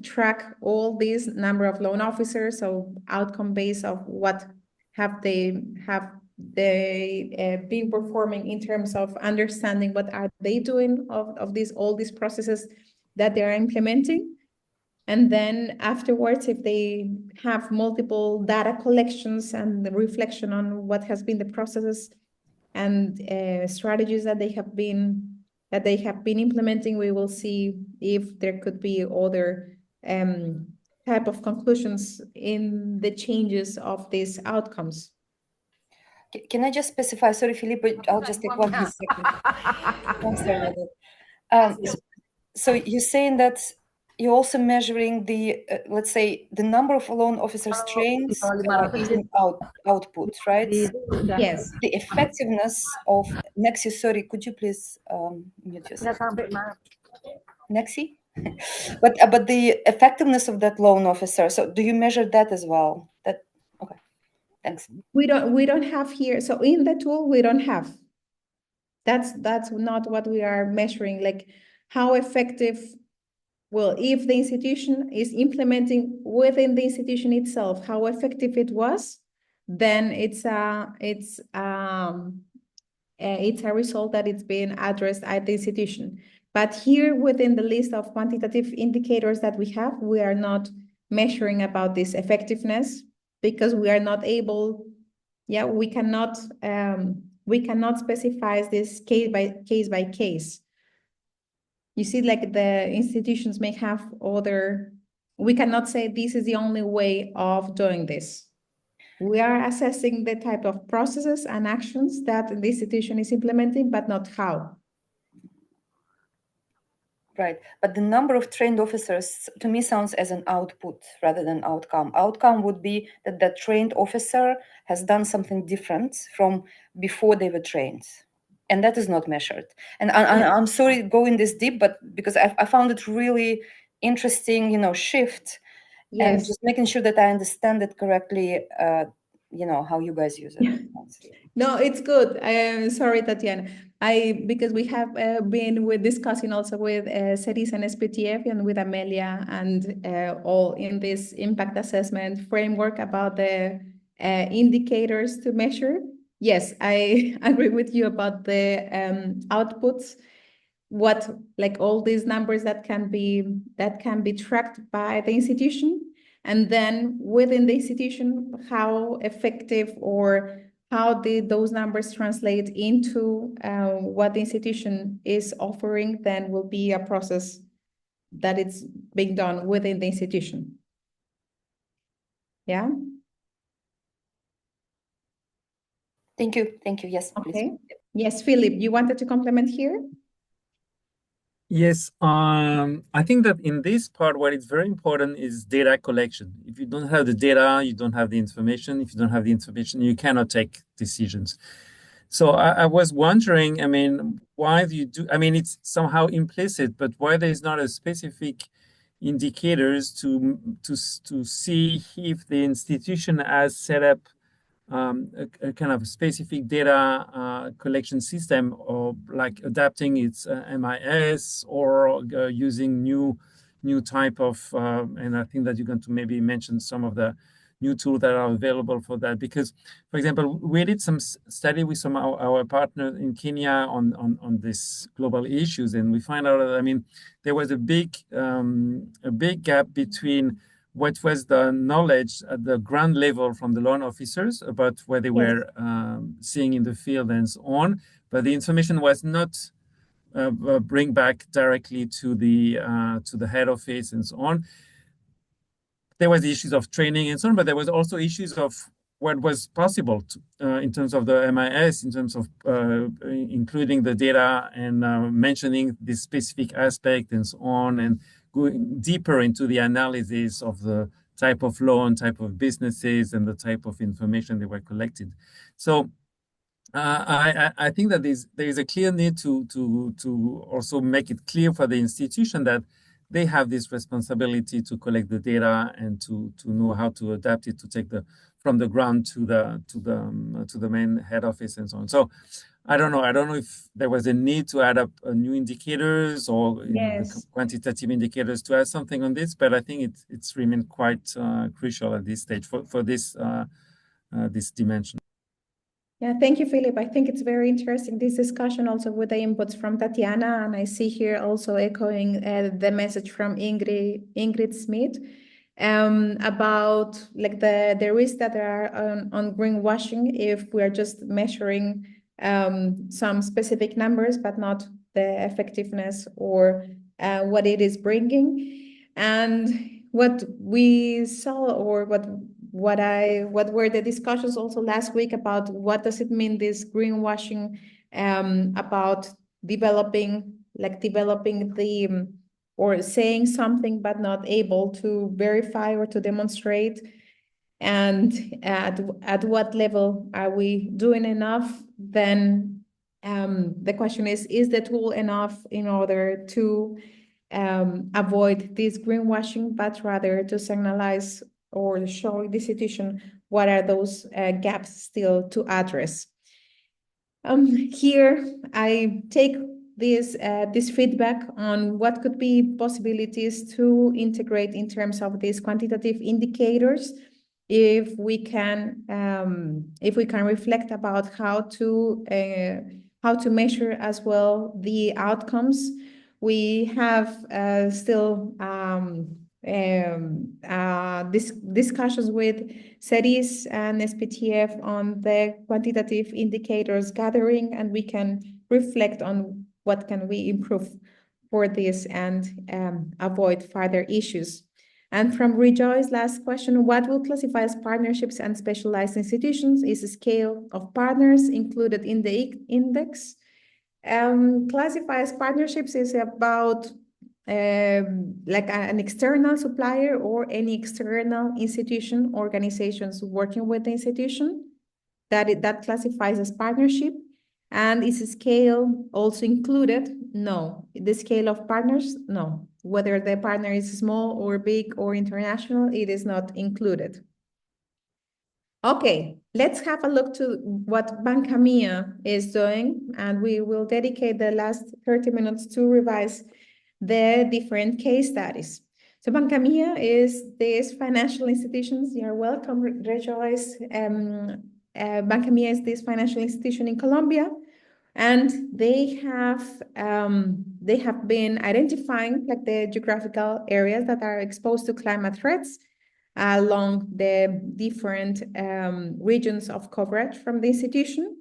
track all these number of loan officers, so outcome base of what have they been performing in terms of understanding what are they doing of all these processes that they are implementing. And then afterwards, if they have multiple data collections and the reflection on what has been the processes and strategies that they have been implementing, we will see if there could be other type of conclusions in the changes of these outcomes. Can I just specify? Sorry, Philippe, I'll just take 1 second. I'm sorry. So you're saying that you're also measuring the, let's say, the number of loan officers trained in output, right? Yes. The effectiveness of Nexi, sorry, could you please mute yourself? Nexi? But the effectiveness of that loan officer, so do you measure that as well? Okay, thanks. We don't have here, so in the tool we don't have. That's not what we are measuring, like how effective. Well, if the institution is implementing within the institution itself, how effective it was, then it's a result that it's being addressed at the institution. But here within the list of quantitative indicators that we have, we are not measuring about this effectiveness because we are not able, we cannot specify this case by case. You see, like the institutions may have other, we cannot say this is the only way of doing this. We are assessing the type of processes and actions that the institution is implementing, but not how. Right, but the number of trained officers to me sounds as an output rather than outcome. Outcome would be that the trained officer has done something different from before they were trained, and that is not measured. And I'm sorry going this deep, but because I found it really interesting, shift, and just making sure that I understand it correctly. How you guys use it. No, it's good. I am sorry, Tatiana. Because we have been discussing also with CEDIS and SPTF and with Amelia and all in this impact assessment framework about the indicators to measure. Yes, I agree with you about the outputs. What, like all these numbers that can be tracked by the institution, and then within the institution, how effective or how those numbers translate into what the institution is offering, then will be a process that it's being done within the institution. Yeah. Thank you. Yes, okay. Please. Yes, Philip, you wanted to complement here? Yes, I think that in this part, what is very important is data collection. If you don't have the data, you don't have the information. If you don't have the information, you cannot take decisions. So I was wondering, I mean, why do you do, I mean, it's somehow implicit, but why there is not a specific indicators to see if the institution has set up a kind of specific data collection system, or like adapting its MIS, or using new type of, and I think that you're going to maybe mention some of the new tools that are available for that. Because, for example, we did some study with some of our partners in Kenya on this global issues, and we find out that, I mean, there was a big gap between what was the knowledge at the ground level from the loan officers about what they were seeing in the field and so on, but the information was not bring back directly to the head office and so on. There was the issues of training and so on, but there was also issues of what was possible to, in terms of the MIS, in terms of including the data and mentioning this specific aspect and so on, and going deeper into the analysis of the type of loan, type of businesses, and the type of information they were collected. So I think that there is a clear need to also make it clear for the institution that they have this responsibility to collect the data and to know how to adapt it, to take from the ground to the main head office and so on. So I don't know if there was a need to add up new indicators or the quantitative indicators to add something on this, but I think it's remained quite crucial at this stage for this dimension. Yeah, thank you, Philip. I think it's very interesting, this discussion also with the inputs from Tatiana, and I see here also echoing the message from Ingrid Smith about like the risks that are on greenwashing if we are just measuring some specific numbers, but not the effectiveness or what it is bringing. And what we saw, or what were the discussions also last week about what does it mean, this greenwashing, about developing the or saying something but not able to verify or to demonstrate, and at what level are we doing enough? Then the question is the tool enough in order to avoid this greenwashing, but rather to signalize or show the institution what are those gaps still to address. Here I take this feedback on what could be possibilities to integrate in terms of these quantitative indicators, if we can reflect about how to measure as well the outcomes We have still discussions with SERIS and SPTF on the quantitative indicators gathering, and we can reflect on what can we improve for this and avoid further issues. And from Rejoice, last question, what will classify as partnerships and specialized institutions? Is the scale of partners included in the index? Classify as partnerships is about like an external supplier or any external institution, organizations working with the institution, that classifies as partnership. And is a scale also included? No. The scale of partners? No. Whether the partner is small or big or international, it is not included. Okay, let's have a look to what Banca Mia is doing, and we will dedicate the last 30 minutes to revise the different case studies. So Banca Mia is this financial institutions. You are welcome, Rejoice. Banca Mia is this financial institution in Colombia, and they have been identifying like the geographical areas that are exposed to climate threats along the different regions of coverage from the institution.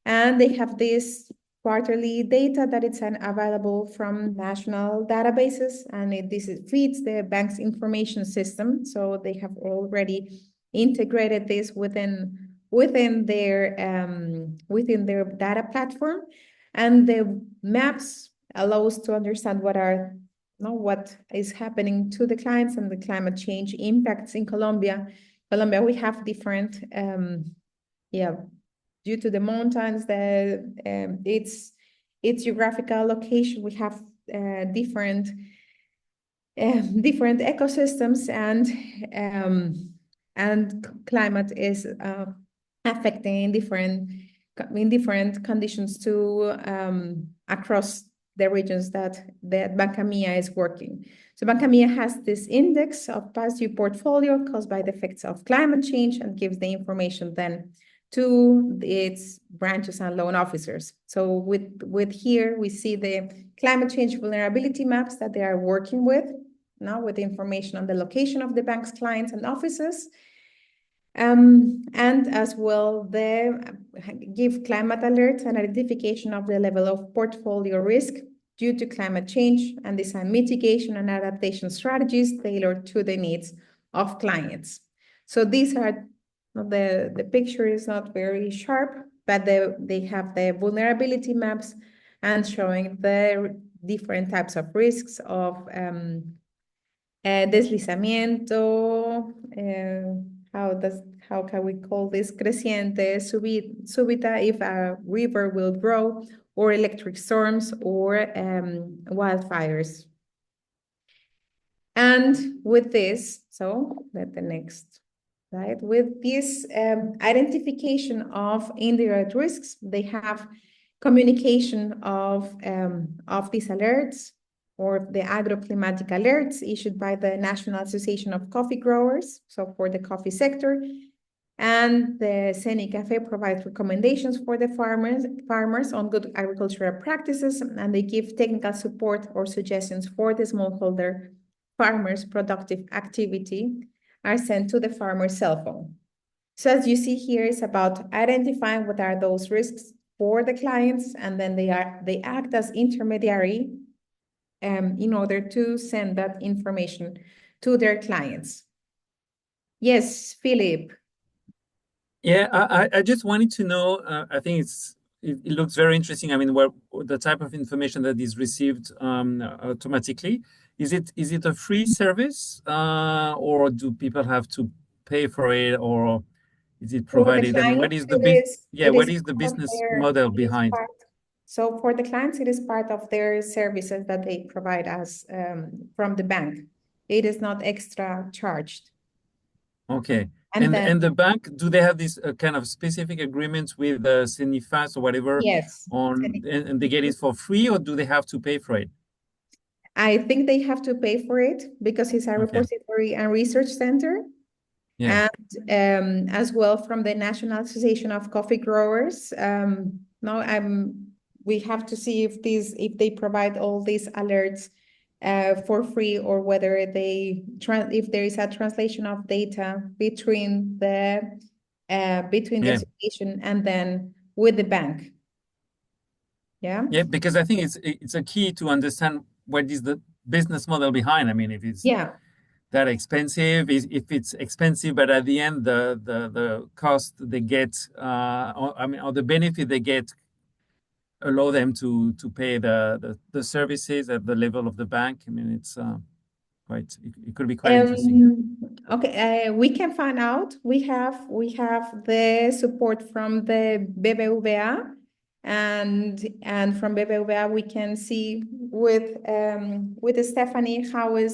And they have this quarterly data that it's available from national databases, and this feeds the bank's information system. So they have already integrated this within their data platform, and the maps allows to understand what is happening to the clients and the climate change impacts in Colombia. We have different due to the mountains, its geographical location, we have different ecosystems, and climate is affecting in different conditions to across the regions that Banca Mia is working. So Banca Mia has this index of past due portfolio caused by the effects of climate change and gives the information then to its branches and loan officers. So with here, we see the climate change vulnerability maps that they are working with, now with information on the location of the bank's clients and offices. And as well, they give climate alerts and identification of the level of portfolio risk due to climate change, and design mitigation and adaptation strategies tailored to the needs of clients. So these are, the picture is not very sharp, but they have the vulnerability maps and showing the different types of risks of deslizamiento, how can we call this, creciente, súbita, if a river will grow, or electric storms, or wildfires. And with this, so that the next slide, with this identification of indirect risks, they have communication of these alerts, or the agroclimatic alerts issued by the National Association of Coffee Growers, so for the coffee sector. And the CENICAFE provides recommendations for the farmers on good agricultural practices, and they give technical support or suggestions for the smallholder farmers' productive activity are sent to the farmer's cell phone. So as you see here, it's about identifying what are those risks for the clients, and then they act as intermediary in order to send that information to their clients. Yes, Philip. Yeah, I just wanted to know, I think it looks very interesting. I mean, the type of information that is received automatically, is it a free service, or do people have to pay for it, or is it provided? I mean, what is the business model behind? So for the clients, it is part of their services that they provide us from the bank. It is not extra charged. Okay. And the bank, do they have this kind of specific agreements with CENIFAS or whatever? Yes. And they get it for free, or do they have to pay for it? I think they have to pay for it because it's a repository and research center. Yeah. And we we have to see if they provide all these alerts for free, or whether if there is a translation of data between the association and then with the bank. Yeah. Yeah, because I think it's a key to understand what is the business model behind. I mean, if it's that expensive, if it's expensive, but at the end the cost they get, or the benefit they get, allow them to pay the services at the level of the bank. I mean, it's it could be quite interesting. Okay, we can find out. We have the support from the BBVA, and from BBVA we can see with Stephanie how is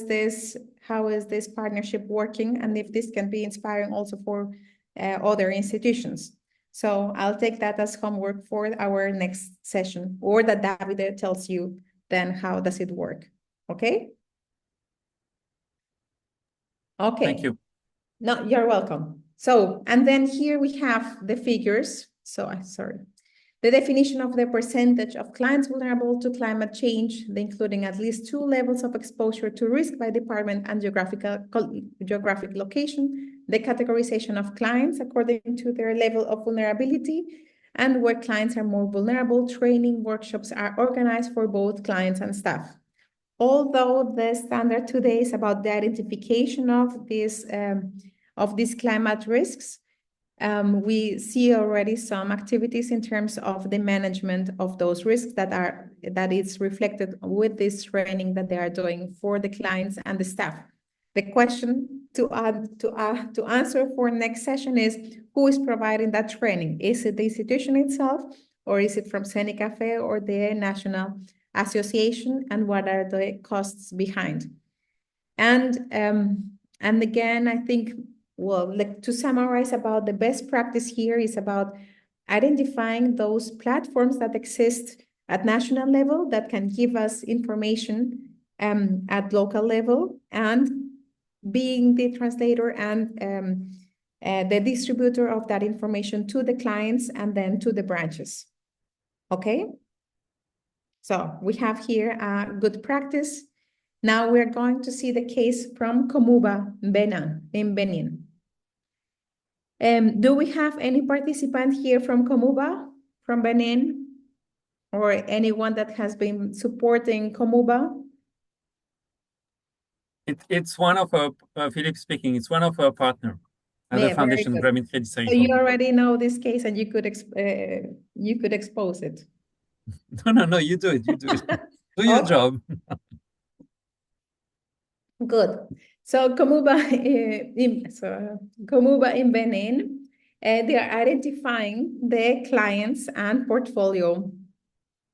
this partnership working, and if this can be inspiring also for other institutions. So I'll take that as homework for our next session, or that Davide tells you then how does it work. Okay. Okay. Thank you. No, you're welcome. So, and then here we have the figures. So, sorry. The definition of the percentage of clients vulnerable to climate change, including at least 2 levels of exposure to risk by department and geographic location, the categorization of clients according to their level of vulnerability, and where clients are more vulnerable, training workshops are organized for both clients and staff. Although the standard today is about the identification of these climate risks, we see already some activities in terms of the management of those risks that is reflected with this training that they are doing for the clients and the staff. The question to answer for next session is, who is providing that training? Is it the institution itself, or is it from CENICAFE or the National Association, and what are the costs behind? And again, I think, well, like, to summarize about the best practice here is about identifying those platforms that exist at national level that can give us information at local level, and being the translator and the distributor of that information to the clients and then to the branches. Okay? So we have here a good practice. Now we're going to see the case from Komuba, Benin, in Benin. Do we have any participant here from Komuba, from Benin, or anyone that has been supporting Komuba? It's one of our, Philippe speaking, it's one of our partners at the Foundation Grameen Credit So you already know this case, and you could expose it. No, you do it. You do it. Do your job. Good. So Komuba in Benin, they are identifying the clients and portfolio,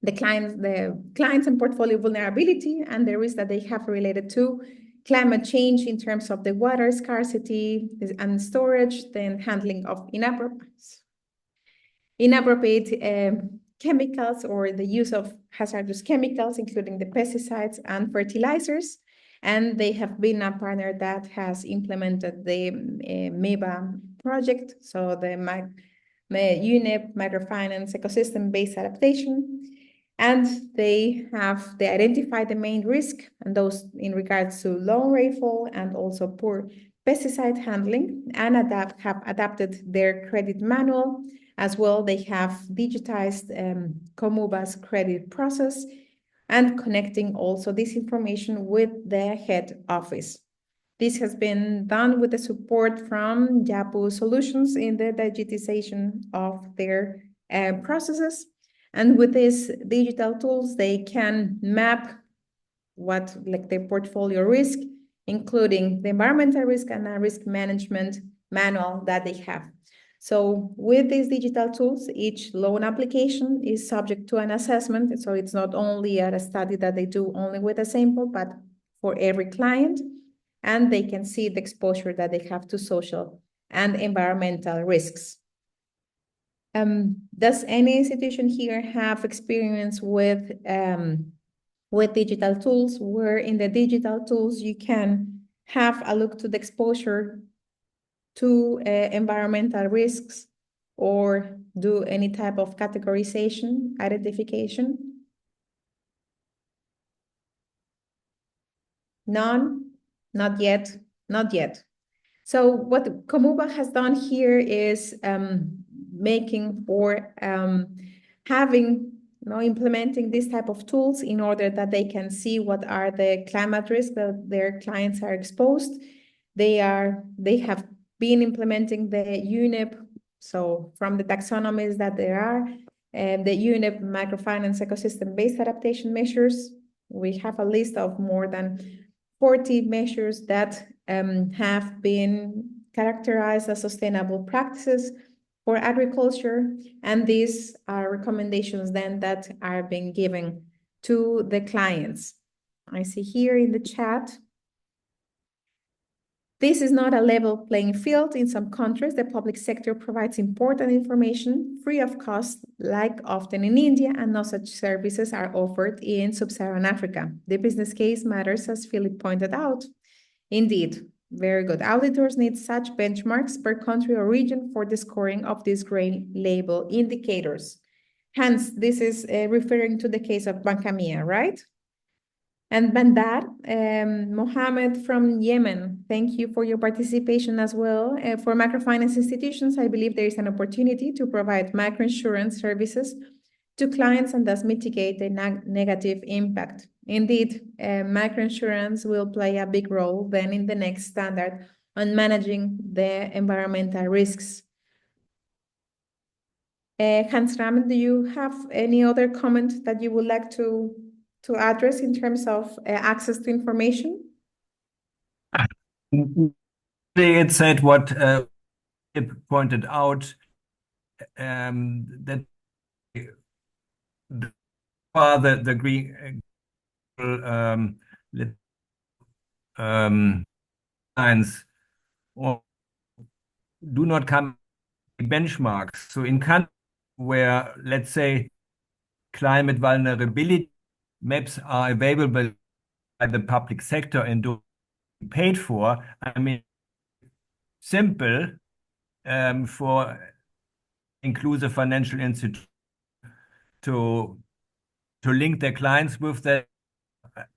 the clients and portfolio vulnerability and the risk that they have related to climate change in terms of the water scarcity and storage, then handling of inappropriate chemicals, or the use of hazardous chemicals, including the pesticides and fertilizers. And they have been a partner that has implemented the MEBA project, so the UNEP microfinance ecosystem-based adaptation. And they identified the main risk, and those in regards to low rainfall and also poor pesticide handling, and have adapted their credit manual. As well, they have digitized Komuba's credit process, and connecting also this information with the head office. This has been done with the support from Yapu Solutions in the digitization of their processes. And with these digital tools, they can map their portfolio risk, including the environmental risk and a risk management manual that they have. So with these digital tools, each loan application is subject to an assessment. So it's not only a study that they do only with a sample, but for every client, and they can see the exposure that they have to social and environmental risks. Does any institution here have experience with digital tools, where in the digital tools you can have a look to the exposure to environmental risks or do any type of categorization, identification? None? Not yet, not yet. So what Komuba has done here is making or having, implementing this type of tools in order that they can see what are the climate risks that their clients are exposed. They have been implementing the UNEP, so from the taxonomies that there are, the UNEP microfinance ecosystem-based adaptation measures. We have a list of more than 40 measures that have been characterized as sustainable practices for agriculture, and these are recommendations then that are being given to the clients. I see here in the chat. This is not a level playing field. In some countries, the public sector provides important information free of cost, like often in India, and no such services are offered in sub-Saharan Africa. The business case matters, as Philip pointed out. Indeed, very good. Auditors need such benchmarks per country or region for the scoring of these grain label indicators. Hence, this is referring to the case of Bankamia, right? And Bandar, Mohammed from Yemen, thank you for your participation as well. For microfinance institutions, I believe there is an opportunity to provide microinsurance services to clients and thus mitigate the negative impact. Indeed, microinsurance will play a big role then in the next standard on managing the environmental risks. Hans Rahmen, do you have any other comment that you would like to address in terms of access to information? It said what it pointed out, that the green lines do not come benchmarks. So in countries where, let's say, climate vulnerability maps are available by the public sector and do paid for, I mean, simple for inclusive financial institutions to link their clients with them,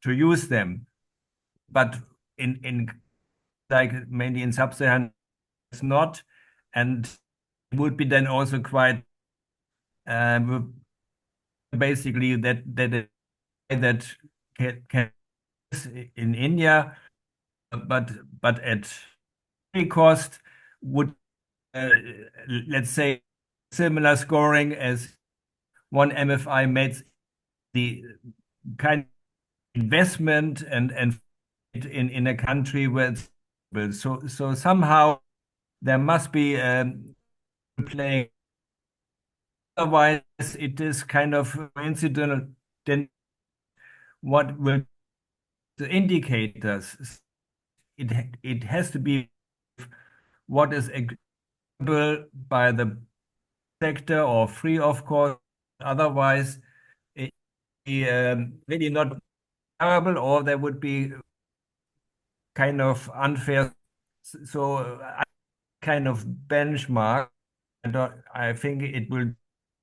to use them. But in like mainly in sub-Saharan, it's not, and it would be then also quite basically that can in India, but at any cost would let's say similar scoring as one MFI made the kind of investment and in a country where it's so somehow there must be playing. Otherwise, it is kind of incidental. Then, what will the indicators? It has to be what is agreeable by the sector or free of cost. Otherwise, it really not terrible, or there would be kind of unfair. So, kind of benchmark. I think it will be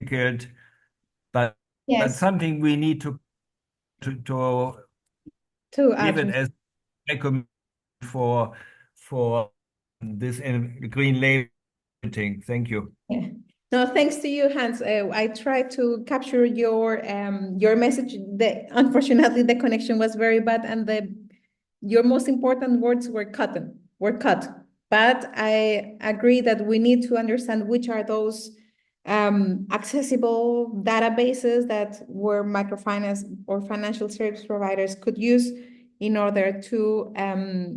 difficult, but yes, something we need to give it as recommendation for this green labeling. Thank you. Yeah. No, thanks to you, Hans. I tried to capture your message. Unfortunately, the connection was very bad, and your most important words were cut. But I agree that we need to understand which are those accessible databases that where microfinance or financial service providers could use in order to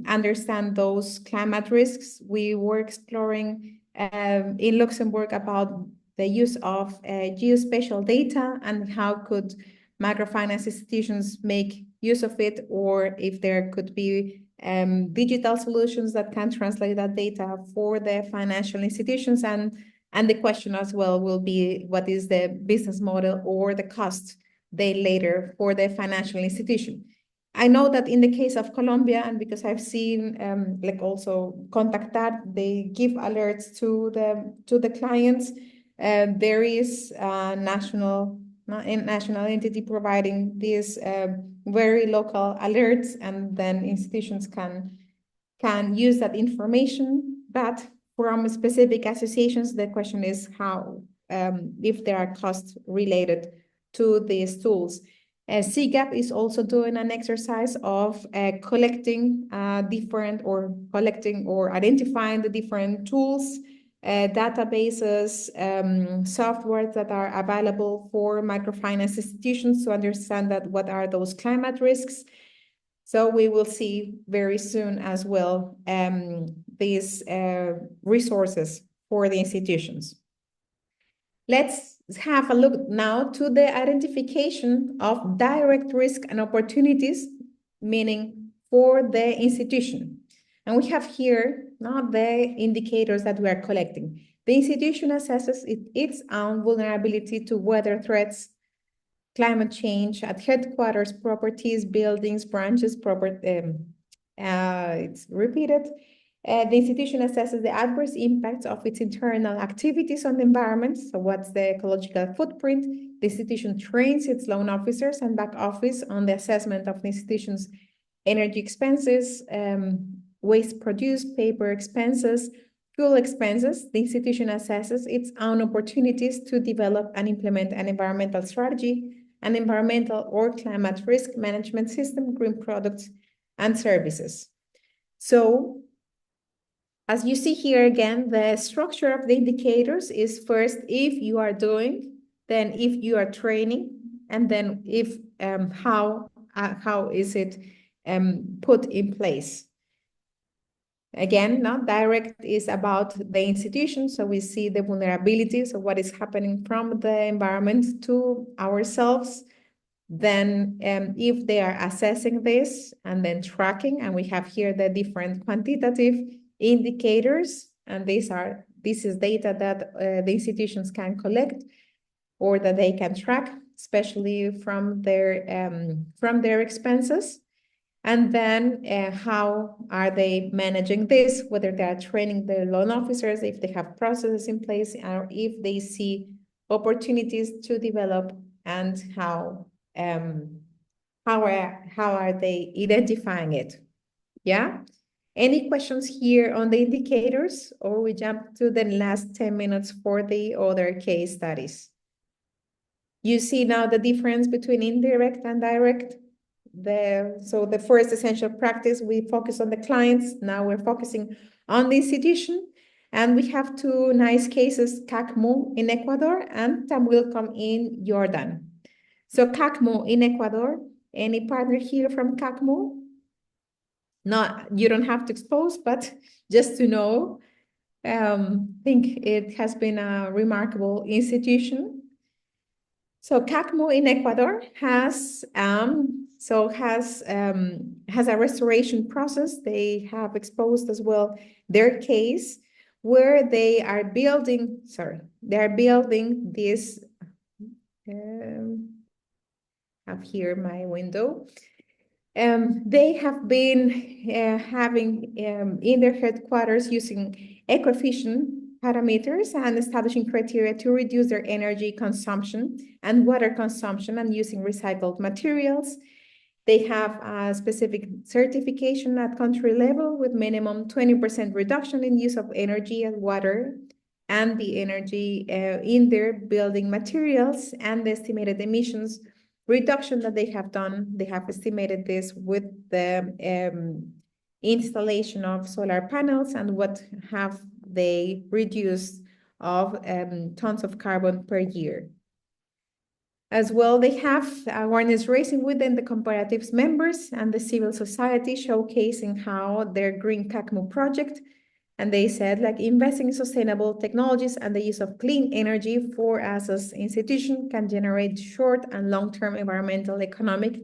understand those climate risks. We were exploring in Luxembourg about the use of geospatial data and how could microfinance institutions make use of it, or if there could be digital solutions that can translate that data for the financial institutions. And the question as well will be, what is the business model or the cost they later for the financial institution? I know that in the case of Colombia, and because I've seen like also Contact that they give alerts to the clients, there is a national entity providing these very local alerts, and then institutions can use that information. But from specific associations, the question is how, if there are costs related to these tools. CGAP is also doing an exercise of collecting identifying the different tools, databases, software that are available for microfinance institutions to understand that what are those climate risks. So we will see very soon as well these resources for the institutions. Let's have a look now to the identification of direct risk and opportunities, meaning for the institution. And we have here now the indicators that we are collecting. The institution assesses its own vulnerability to weather threats, climate change at headquarters, properties, buildings, branches, it's repeated. The institution assesses the adverse impacts of its internal activities on the environment. So what's the ecological footprint? The institution trains its loan officers and back office on the assessment of the institution's energy expenses, waste produced, paper expenses, fuel expenses. The institution assesses its own opportunities to develop and implement an environmental strategy, an environmental or climate risk management system, green products, and services. So, as you see here again, the structure of the indicators is first if you are doing, then if you are training, and then if how is it put in place. Again, not direct is about the institution, so we see the vulnerabilities of what is happening from the environment to ourselves. Then if they are assessing this and then tracking, and we have here the different quantitative indicators, and this is data that the institutions can collect or that they can track, especially from their expenses. And then how are they managing this, whether they are training their loan officers, if they have processes in place, or if they see opportunities to develop, and how are they identifying it? Yeah. Any questions here on the indicators, or we jump to the last 10 minutes for the other case studies? You see now the difference between indirect and direct. So the first essential practice, we focus on the clients. Now we're focusing on the institution. And we have two nice cases, CACMO in Ecuador and Tamwilcom in Jordan. So CACMO in Ecuador, any partner here from CACMO? No, you don't have to expose, but just to know, I think it has been a remarkable institution. So CACMO in Ecuador has a restoration process. They have exposed as well their case where they are building, this, have here my window. They have been having in their headquarters using eco-efficient parameters and establishing criteria to reduce their energy consumption and water consumption, and using recycled materials. They have a specific certification at country level with minimum 20% reduction in use of energy and water, and the energy in their building materials, and the estimated emissions reduction that they have done. They have estimated this with the installation of solar panels, and what have they reduced of tons of carbon per year. As well, they have awareness raising within the comparatives members and the civil society, showcasing how their Green CACMO project, and they said, like, investing in sustainable technologies and the use of clean energy for us as institution can generate short and long-term environmental, economic,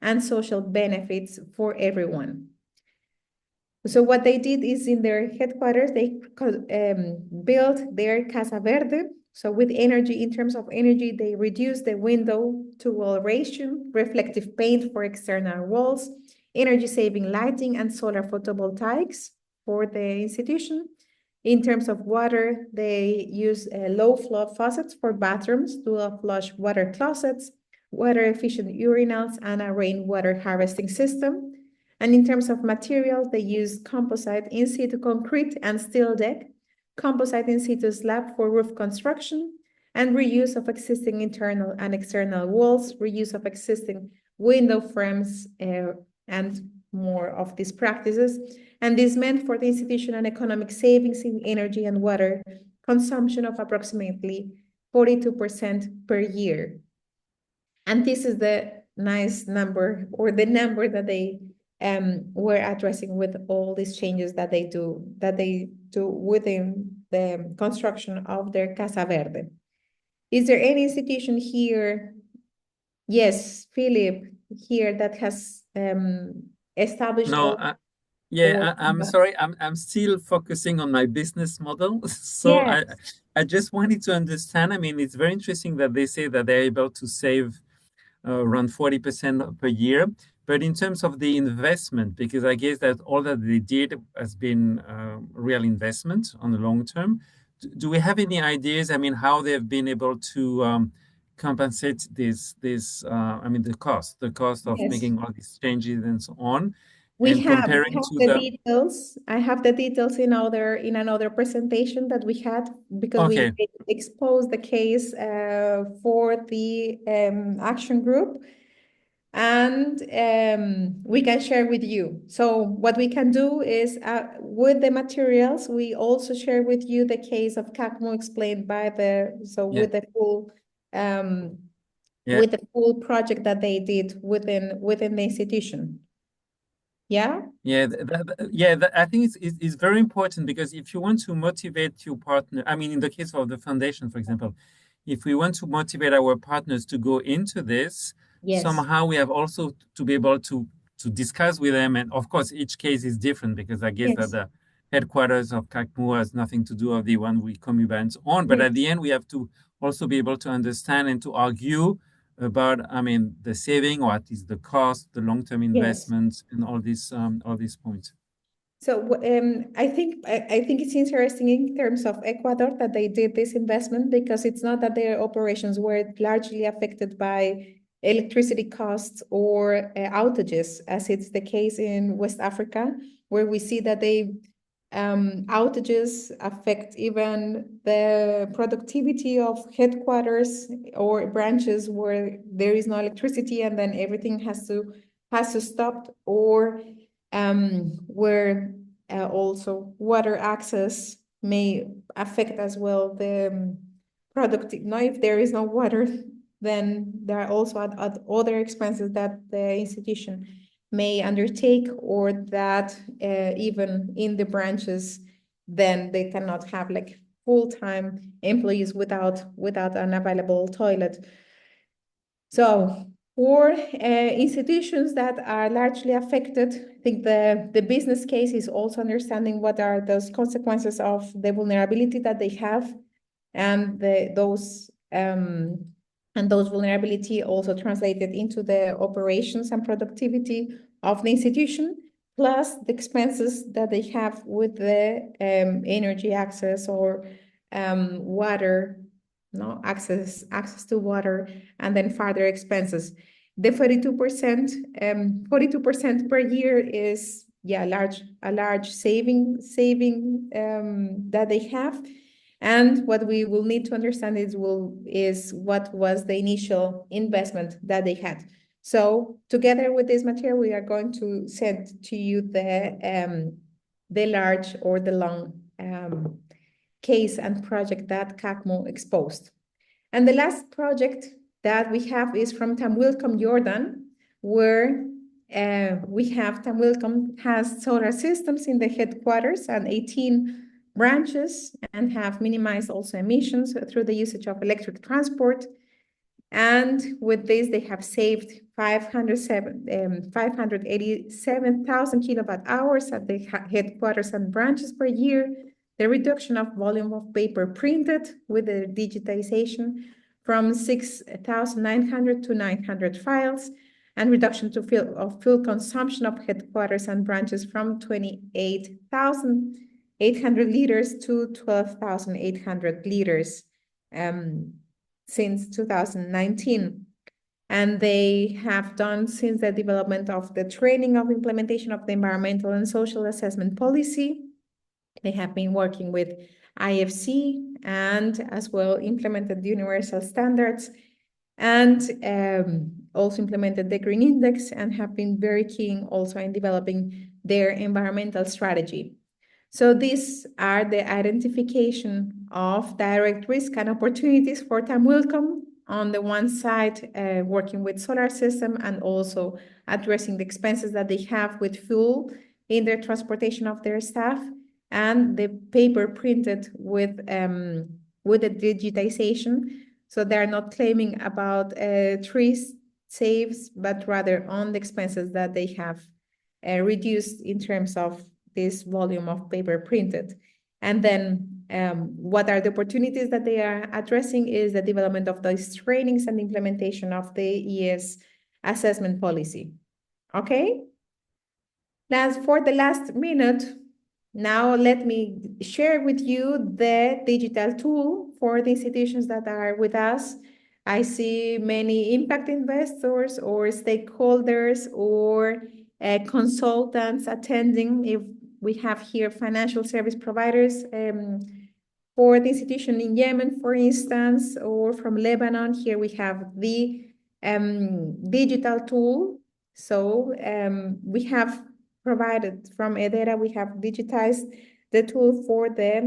and social benefits for everyone. So what they did is in their headquarters, they built their Casa Verde. So with energy, in terms of energy, they reduced the window to wall ratio, reflective paint for external walls, energy saving lighting, and solar photovoltaics for the institution. In terms of water, they use low flow faucets for bathrooms, dual flush water closets, water efficient urinals, and a rainwater harvesting system. And in terms of materials, they use composite in situ concrete and steel deck, composite in situ slab for roof construction, and reuse of existing internal and external walls, reuse of existing window frames, and more of these practices. And this meant for the institution an economic savings in energy and water consumption of approximately 42% per year. And this is the nice number, or the number that they were addressing with all these changes that they do within the construction of their Casa Verde. Is there any institution here? Yes, Philip, here that has established. No, yeah, I'm sorry. I'm still focusing on my business model. So yes. I just wanted to understand. I mean, it's very interesting that they say that they're able to save around 40% per year. But in terms of the investment, because I guess that all that they did has been real investment on the long term. Do we have any ideas? I mean, how they've been able to compensate this? I mean, the cost of Yes. making all these changes and so on. We have the details. I have the details in another presentation that we had, because we exposed the case for the action group, and we can share with you. So what we can do is with the materials, we also share with you the case of CACMO explained by with the full with the full project that they did within the institution. Yeah. Yeah, I think it's very important, because if you want to motivate your partner, I mean, in the case of the foundation, for example, if we want to motivate our partners to go into this, somehow we have also to be able to discuss with them. And of course, each case is different, because I guess that the headquarters of CACMO has nothing to do with the one with Comuba and so on. But at the end, we have to also be able to understand and to argue about, I mean, the saving, or at least the cost, the long-term investments, and all these points. So I think it's interesting in terms of Ecuador that they did this investment, because it's not that their operations were largely affected by electricity costs or outages, as it's the case in West Africa, where we see that they outages affect even the productivity of headquarters or branches where there is no electricity, and then everything has to stop, or where also water access may affect as well the productive. Now, if there is no water, then there are also other expenses that the institution may undertake, or that even in the branches, then they cannot have like full-time employees without an available toilet. So for institutions that are largely affected, I think the business case is also understanding what are those consequences of the vulnerability that they have, and those vulnerability also translated into the operations and productivity of the institution, plus the expenses that they have with the energy access or water, access to water, and then further expenses. The 42% per year is a large saving that they have. And what we will need to understand is what was the initial investment that they had. So together with this material, we are going to send to you the large or the long case and project that CACMO exposed. And the last project that we have is from Tamwilcom, Jordan, where we have Tamwilcom has solar systems in the headquarters and 18 branches, and have minimized also emissions through the usage of electric transport. And with this, they have saved 587,000 kilowatt hours at the headquarters and branches per year, the reduction of volume of paper printed with the digitization from 6,900 to 900 files, and reduction to fuel consumption of headquarters and branches from 28,800 liters to 12,800 liters since 2019. And they have done since the development of the training of implementation of the environmental and social assessment policy. They have been working with IFC and as well implemented universal standards, and also implemented the Green Index, and have been very keen also in developing their environmental strategy. So these are the identification of direct risk and opportunities for Time Wilcom. On the one side, working with solar system and also addressing the expenses that they have with fuel in their transportation of their staff, and the paper printed with the digitization. So they're not claiming about trees saves, but rather on the expenses that they have reduced in terms of this volume of paper printed. And then what are the opportunities that they are addressing is the development of those trainings and implementation of the ES assessment policy. Okay? For the last minute, now let me share with you the digital tool for the institutions that are with us. I see many impact investors or stakeholders or consultants attending. If we have here financial service providers for the institution in Yemen, for instance, or from Lebanon, here we have the digital tool. So we have provided from HEDERA, we have digitized the tool for the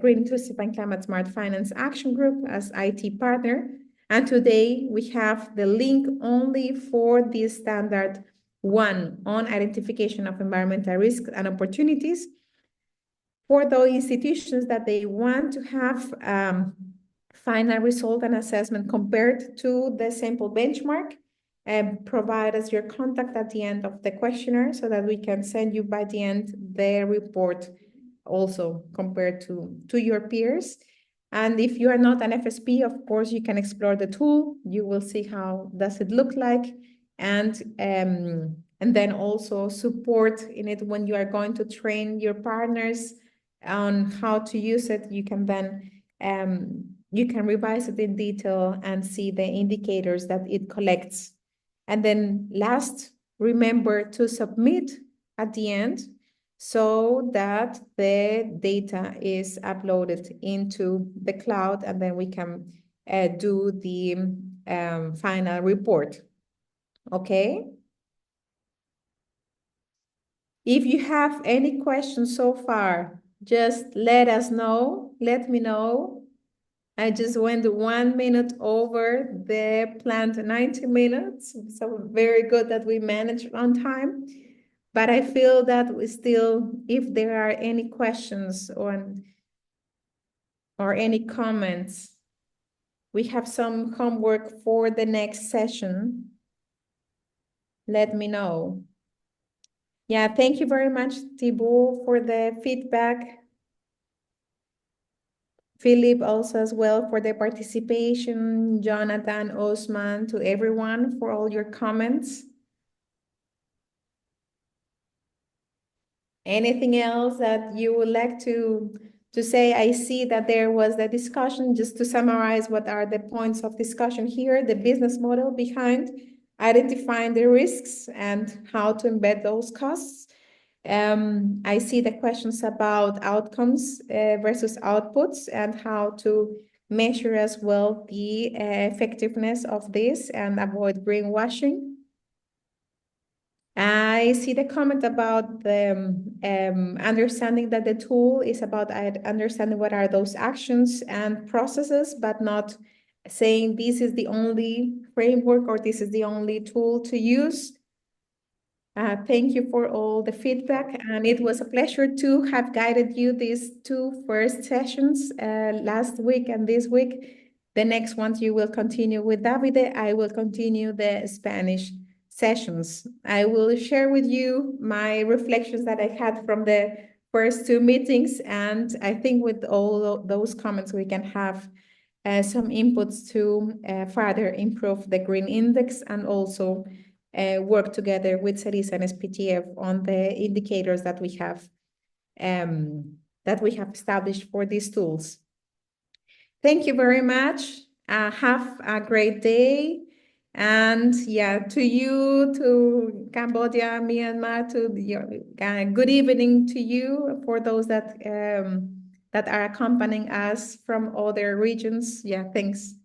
Green Inclusive and Climate Smart Finance Action Group as IT partner. And today we have the link only for the standard 1 on identification of environmental risks and opportunities for those institutions that they want to have final result and assessment compared to the sample benchmark. And provide us your contact at the end of the questionnaire so that we can send you by the end the report also compared to your peers. And if you are not an FSP, of course, you can explore the tool. You will see how does it look like, and then also support in it when you are going to train your partners on how to use it. You can then you can revise it in detail and see the indicators that it collects. And then last, remember to submit at the end so that the data is uploaded into the cloud, and then we can do the final report. Okay? If you have any questions so far, just let us know. Let me know. I just went 1 minute over the planned 90 minutes. So very good that we managed on time. But I feel that we still, if there are any questions or any comments, we have some homework for the next session. Let me know. Yeah, thank you very much, Thibaut, for the feedback. Philip also as well for the participation, Jonathan, Osman, to everyone for all your comments. Anything else that you would like to say? I see that there was the discussion. Just to summarize, what are the points of discussion here? The business model behind identifying the risks and how to embed those costs. I see the questions about outcomes versus outputs and how to measure as well the effectiveness of this and avoid greenwashing. I see the comment about the understanding that the tool is about understanding what are those actions and processes, but not saying this is the only framework or this is the only tool to use. Thank you for all the feedback, and it was a pleasure to have guided you these 2 first sessions last week and this week. The next ones you will continue with Davide. I will continue the Spanish sessions. I will share with you my reflections that I had from the first two meetings, and I think with all those comments we can have some inputs to further improve the green index and also work together with CERIS and SPTF on the indicators that we have established for these tools. Thank you very much. Have a great day. And yeah, to you, to Cambodia, Myanmar, good evening to you for those that that are accompanying us from other regions. Yeah, thanks.